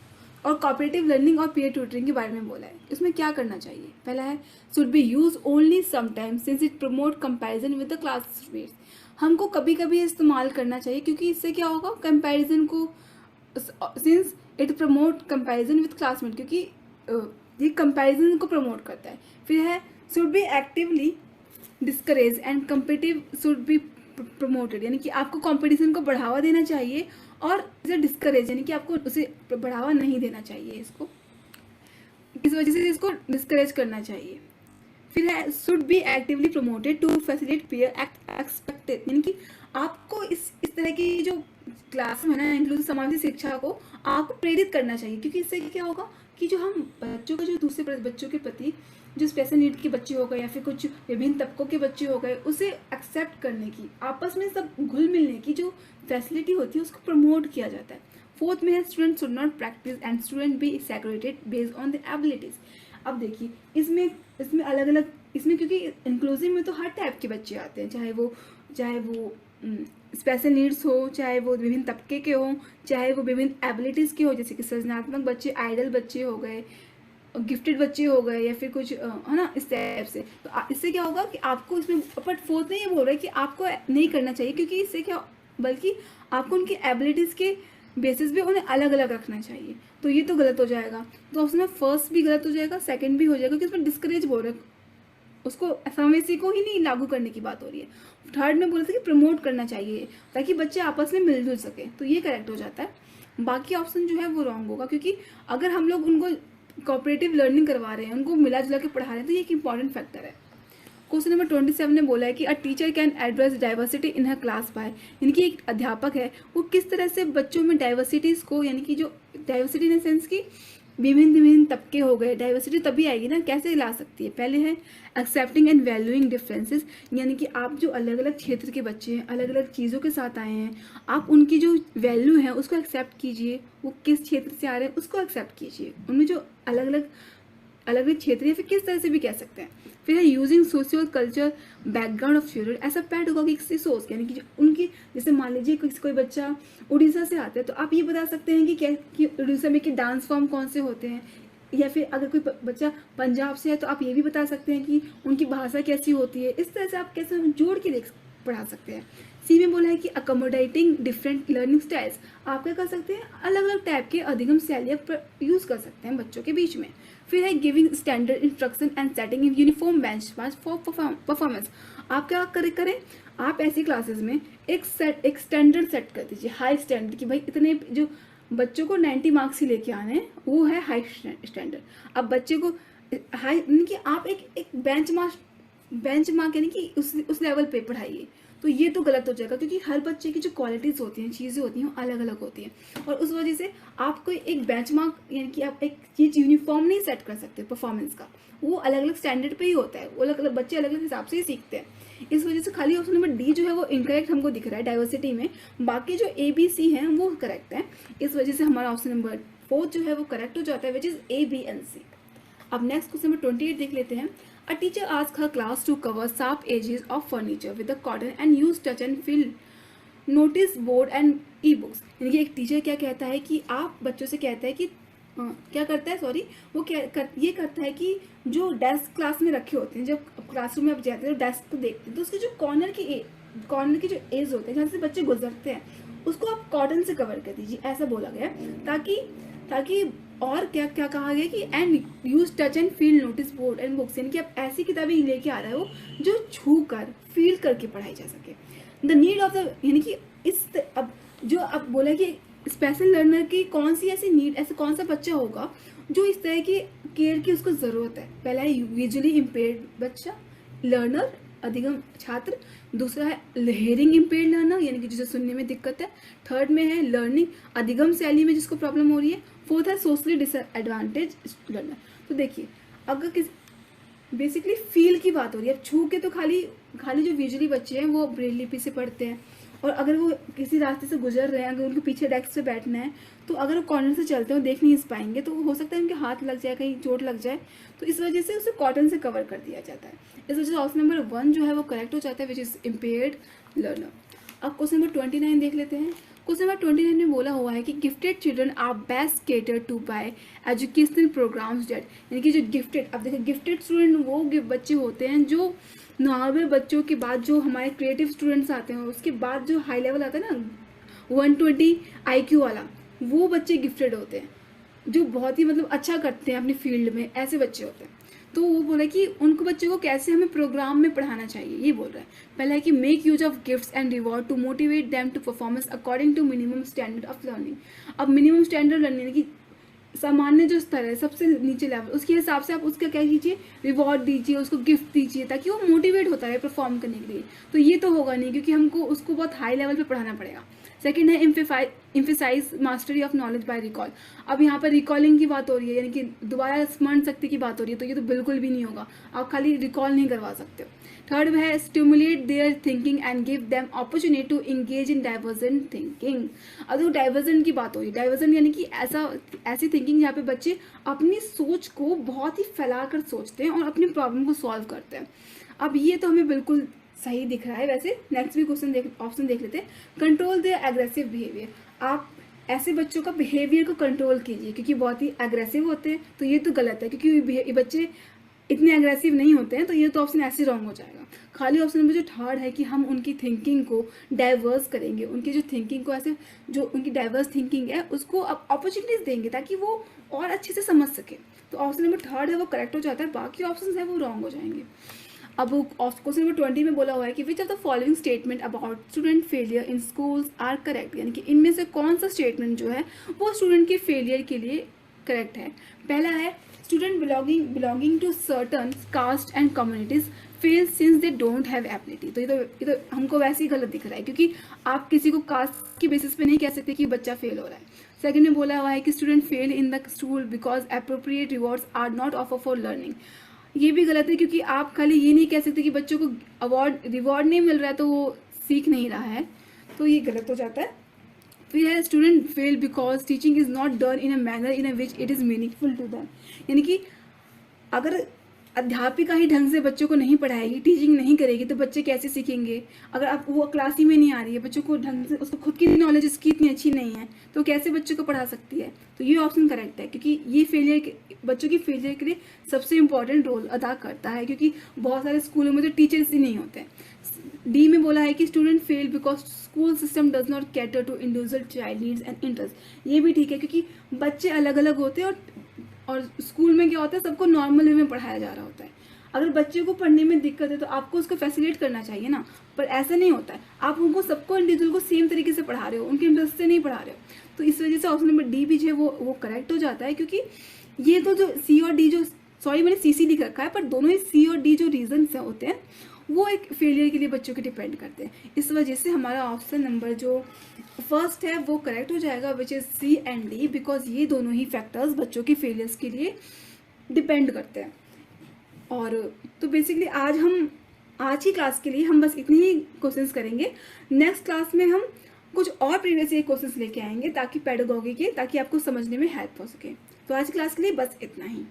Speaker 1: और कोऑपरेटिव लर्निंग और पेयर ट्यूटरिंग के बारे में बोला है। इसमें क्या करना चाहिए? पहला है should B use only sometimes since it promote comparison with the classmates. हमको कभी कभी इस्तेमाल करना चाहिए क्योंकि इससे क्या होगा, कंपैरिजन को, since it promote comparison with classmate, क्योंकि ये कंपैरिजन को प्रमोट करता है। फिर है should be actively discourage and competitive should be promoted, यानी कि आपको कंपटीशन को बढ़ावा देना चाहिए और इसे डिस्करेज यानी कि आपको उसे बढ़ावा नहीं देना चाहिए, इसको इस वजह से इसको डिस्करेज करना चाहिए। फिर है should be actively promoted to facilitate peer expected, यानी कि आपको इस तरह की जो क्लास में ना इंक्लूसिव समावेशी शिक्षा को आपको प्रेरित करना चाहिए, क्योंकि इससे क्या होगा कि जो हम बच्चों का जो दूसरे बच्चों के प्रति जो स्पेशल नीड के बच्चे हो गए या फिर कुछ विभिन्न तबकों के बच्चे हो गए, उसे एक्सेप्ट करने की, आपस में सब घुल मिलने की जो फैसिलिटी होती है उसको प्रमोट किया जाता है। फोर्थ में है student should not practice and student be segregated based on the abilities. अब देखिए इसमें अलग अलग, इसमें क्योंकि इंक्लूसिव में तो हर टाइप के बच्चे आते हैं, चाहे वो स्पेशल नीड्स हो, चाहे वो विभिन्न तबके के हों, चाहे वो विभिन्न एबिलिटीज़ के हो, जैसे कि सृजनात्मक बच्चे, आइडल बच्चे हो गए, गिफ्टेड बच्चे हो गए, या फिर कुछ है ना इस टाइप से। तो इससे क्या होगा कि आपको इसमें, बट फोर्थ में ये बोल रहा है कि आपको नहीं करना चाहिए, क्योंकि इससे क्या, बल्कि आपको उनकी एबिलिटीज़ के बेसिस पे उन्हें अलग अलग रखना चाहिए। तो ये तो गलत हो जाएगा, तो उसमें फर्स्ट भी गलत हो जाएगा, सेकंड भी हो जाएगा, क्योंकि उसमें डिस्करेज बोल रहा है, उसको समावेशी को ही नहीं लागू करने की बात हो रही है। थर्ड में बोला था कि प्रमोट करना चाहिए ताकि बच्चे आपस में मिलजुल सके, तो ये करेक्ट हो जाता है। बाकी ऑप्शन जो है वो रॉन्ग होगा, क्योंकि अगर हम लोग उनको कोऑपरेटिव लर्निंग करवा रहे हैं, उनको मिला जुला के पढ़ा रहे हैं, तो ये एक इंपॉर्टेंट फैक्टर है। क्वेश्चन नंबर 27 ने बोला है कि a teacher can address diversity in her class by, यानी कि एक अध्यापक है वो किस तरह से बच्चों में डाइवर्सिटीज को, यानी कि जो डाइवर्सिटी इन द सेंस की विभिन्न तबके हो गए, डाइवर्सिटी तभी आएगी ना, कैसे ला सकती है? पहले है एक्सेप्टिंग एंड वैल्यूइंग डिफरेंसेस, यानी कि आप जो अलग अलग क्षेत्र के बच्चे हैं, अलग अलग चीज़ों के साथ आए हैं, आप उनकी जो वैल्यू है उसको एक्सेप्ट कीजिए, वो किस क्षेत्र से आ रहे हैं उसको एक्सेप्ट कीजिए, उनमें जो अलग अलग क्षेत्र या फिर किस तरह से भी कह सकते हैं। फिर है using social culture background of children, ऐसा पैड होगा कि किसी सोच, यानी कि जो उनकी, जैसे मान लीजिए कोई बच्चा उड़ीसा से आता है, तो आप ये बता सकते हैं कि क्या कि उड़ीसा में कि डांस फॉर्म कौन से होते हैं, या फिर अगर कोई बच्चा पंजाब से है तो आप ये भी बता सकते हैं कि उनकी भाषा कैसी होती है। इस तरह से आप कैसे जोड़ के पढ़ा सकते हैं। सी में बोला है कि अकोमोडेटिंग डिफरेंट लर्निंग स्टाइल्स, आप क्या कर सकते हैं, अलग अलग टाइप के अधिगम शैलियाँ यूज़ कर सकते हैं बच्चों के बीच में। फिर है giving standard instruction and setting uniform benchmark for performance, आप क्या करें, आप ऐसी क्लासेस में एक स्टैंडर्ड सेट कर दीजिए, हाई स्टैंडर्ड, कि भाई इतने जो बच्चों को 90 मार्क्स ही लेके आने हैं, वो है हाई स्टैंडर्ड। अब बच्चे को हाई, यानी कि आप एक बेंच मार्क यानी कि उस लेवल पे पढ़ाइए, तो ये तो गलत हो जाएगा, क्योंकि हर बच्चे की जो क्वालिटीज़ होती हैं, चीज़ें होती हैं, वो अलग अलग होती हैं, और उस वजह से आपको एक बेंचमार्क, यानी कि आप एक चीज़ यूनिफॉर्म नहीं सेट कर सकते परफॉर्मेंस का, वो अलग अलग स्टैंडर्ड पे ही होता है, वो अलग अलग बच्चे अलग अलग हिसाब से ही सीखते हैं। इस वजह से खाली ऑप्शन नंबर डी जो है वो इनकरेक्ट हमको दिख रहा है डाइवर्सिटी में, बाकी जो ए बी सी हैं वो करेक्ट है। इस वजह से हमारा ऑप्शन नंबर 4 जो है वो करेक्ट हो जाता है, which is A B and C. अब नेक्स्ट क्वेश्चन नंबर 28 देख लेते हैं। A teacher ask her class to cover sharp edges of furniture with the cotton and use touch and feel notice board and e books, यानी कि एक teacher क्या कहता है कि आप बच्चों से कहता है कि क्या करता है, सॉरी, वो ये करता है कि जो डेस्क क्लास में रखे होते हैं, जब क्लासरूम में आप जाते हैं तो डेस्क को देखते हैं, तो उसके जो कॉर्नर के जो एज होते हैं जहाँ से बच्चे गुजरते हैं, उसको आप कॉटन से कवर कर दीजिए, ऐसा बोला गया, ताकि और क्या क्या कहा गया कि and use touch and feel notice board and books, यानी कि आप ऐसी किताबें लेके आ रहे हो जो छू कर फील करके पढ़ाई जा सके। द नीड ऑफ द, यानी कि अब बोला कि स्पेशल लर्नर की कौन सी ऐसी नीड, ऐसा कौन सा बच्चा होगा जो इस तरह की केयर की उसको ज़रूरत है। पहला है विजुअली इम्पेयर्ड बच्चा, लर्नर अधिगम छात्र, दूसरा है हेयरिंग इम्पेयर्ड लर्नर, यानी कि जिसे सुनने में दिक्कत है। थर्ड में है लर्निंग अधिगम शैली में जिसको प्रॉब्लम हो रही है। फोर्थ है सोशली डिसएडवांटेज लर्नर। तो देखिए, अगर किसी बेसिकली फील की बात हो रही है, अब छू के तो खाली जो विजुअली बच्चे हैं वो ब्रेल लिपि से पढ़ते हैं, और अगर वो किसी रास्ते से गुजर रहे हैं, अगर उनके पीछे डेस्क पे बैठना है, तो अगर वो कॉर्नर से चलते हैं देख नहीं पाएंगे, तो हो सकता है उनके हाथ लग जाए, कहीं चोट लग जाए, तो इस वजह से उसे कॉटन से कवर कर दिया जाता है। इस वजह से ऑप्शन नंबर 1 जो है वो करेक्ट हो जाता है, विच इज इम्पेयर्ड लर्नर। अब क्वेश्चन नंबर 29 देख लेते हैं। क्वेश्चन नंबर 29 में बोला हुआ है कि gifted children are best cater to by educational programmes that, यानी कि जो गिफ्टेड, अब देखिए गिफ्टेड स्टूडेंट वो बच्चे होते हैं जो नॉर्मल बच्चों के बाद जो हमारे क्रिएटिव स्टूडेंट्स आते हैं, उसके बाद जो हाई लेवल आता है ना 120 IQ वाला, वो बच्चे गिफ्टेड होते हैं, जो बहुत ही मतलब अच्छा करते हैं अपनी फील्ड में, ऐसे बच्चे होते हैं। तो वो बोला कि उनको बच्चों को कैसे हमें प्रोग्राम में पढ़ाना चाहिए, ये बोल रहा है। पहला है कि make use of gifts and reward to motivate them to performance according to minimum standard of learning. अब मिनिमम स्टैंडर्ड लर्निंग की सामान्य जो स्तर है, सबसे नीचे लेवल, उसके हिसाब से आप उसका क्या कीजिए, रिवॉर्ड दीजिए, उसको गिफ्ट दीजिए, ताकि वो मोटिवेट होता रहे परफॉर्म करने के लिए। तो ये तो होगा नहीं, क्योंकि हमको उसको बहुत हाई लेवल पे पढ़ाना पड़ेगा। सेकंड है emphasise mastery of knowledge by recall. अब यहाँ पर रिकॉलिंग की बात हो रही है, यानी कि दोबारा स्मरण शक्ति की बात हो रही है, तो ये तो बिल्कुल भी नहीं होगा, आप खाली रिकॉल नहीं करवा सकते हो। थर्ड है stimulate their thinking and give them opportunity to engage in divergent thinking. अब तो डाइवर्जेंट की बात हो रही है, डाइवर्जेंट यानी कि ऐसी थिंकिंग जहाँ पे बच्चे अपनी सोच को बहुत ही फैलाकर सोचते हैं और अपनी प्रॉब्लम को सॉल्व करते हैं। अब ये तो हमें बिल्कुल सही दिख रहा है। वैसे नेक्स्ट भी ऑप्शन देख लेते हैं। Control their aggressive behaviour. आप ऐसे बच्चों का बिहेवियर को कंट्रोल कीजिए, क्योंकि बहुत ही एग्रेसिव होते हैं, तो ये तो गलत है, क्योंकि ये बच्चे इतने एग्रेसिव नहीं होते हैं, तो ये तो ऑप्शन ऐसे रॉन्ग हो जाएगा। खाली ऑप्शन नंबर जो थर्ड है कि हम उनकी थिंकिंग को डाइवर्स करेंगे, उनकी जो थिंकिंग को ऐसे, जो उनकी डाइवर्स थिंकिंग है उसको अपॉर्चुनिटीज देंगे ताकि वो और अच्छे से समझ सके। तो ऑप्शन नंबर थर्ड है वो करेक्ट हो जाता है, बाकी ऑप्शन है वो रॉन्ग हो जाएंगे। अब क्वेश्चन नंबर 20 में बोला हुआ है कि which of the following statement about student failure in schools are correct, यानी कि इनमें से कौन सा स्टेटमेंट जो है वो स्टूडेंट के फेलियर के लिए करेक्ट है। पहला है student belonging to certain caste and communities fail since they don't have ability. तो ये तो हमको वैसे ही गलत दिख रहा है, क्योंकि आप किसी को कास्ट की बेसिस पे नहीं कह सकते कि बच्चा फेल हो रहा है। सेकंड में बोला हुआ है कि student fail in the school because appropriate rewards are not offer for learning. ये भी गलत है, क्योंकि आप खाली ये नहीं कह सकते कि बच्चों को रिवॉर्ड नहीं मिल रहा है तो वो सीख नहीं रहा है, तो ये गलत हो जाता है। फिर है student fail because teaching is not done in a manner in a which it is meaningful to them, यानी कि अगर अध्यापिका ही ढंग से बच्चों को नहीं पढ़ाएगी, टीचिंग नहीं करेगी, तो बच्चे कैसे सीखेंगे। अगर आप वो क्लास ही में नहीं आ रही है, बच्चों को ढंग से, उसको खुद की नॉलेज इसकी इतनी अच्छी नहीं है, तो कैसे बच्चों को पढ़ा सकती है। तो ये ऑप्शन करेक्ट है, क्योंकि ये बच्चों की फेलियर के लिए सबसे इंपॉर्टेंट रोल अदा करता है, क्योंकि बहुत सारे स्कूलों में तो टीचर्स ही नहीं होते। डी में बोला है कि student fail because school system does not cater to individual child needs and interest. ये भी ठीक है, क्योंकि बच्चे अलग अलग होते हैं, और स्कूल में क्या होता है, सबको नॉर्मल वे में पढ़ाया जा रहा होता है। अगर बच्चे को पढ़ने में दिक्कत है तो आपको उसको फैसिलिटेट करना चाहिए ना, पर ऐसा नहीं होता है। आप उनको सबको इंडिविजुअल को सेम तरीके से पढ़ा रहे हो, उनके इंटरेस्ट से नहीं पढ़ा रहे हो। तो इस वजह से ऑप्शन नंबर डी भी जो है वो करेक्ट हो जाता है, क्योंकि ये तो जो सी और डी, जो सॉरी मैंने CC लिख रखा है, पर दोनों ही C और D जो रीजन होते हैं वो एक फेलियर के लिए बच्चों के डिपेंड करते हैं। इस वजह से हमारा ऑप्शन नंबर जो फर्स्ट है वो करेक्ट हो जाएगा, which is C and D, because ये दोनों ही फैक्टर्स बच्चों की फेलियर्स के लिए डिपेंड करते हैं। और तो बेसिकली आज की क्लास के लिए हम बस इतने ही क्वेश्चंस करेंगे। नेक्स्ट क्लास में हम कुछ और प्रीवियस ईयर क्वेश्चंस लेके आएंगे, ताकि पेडागॉजी के, ताकि आपको समझने में हेल्प हो सके। तो आज की क्लास के लिए बस इतना ही।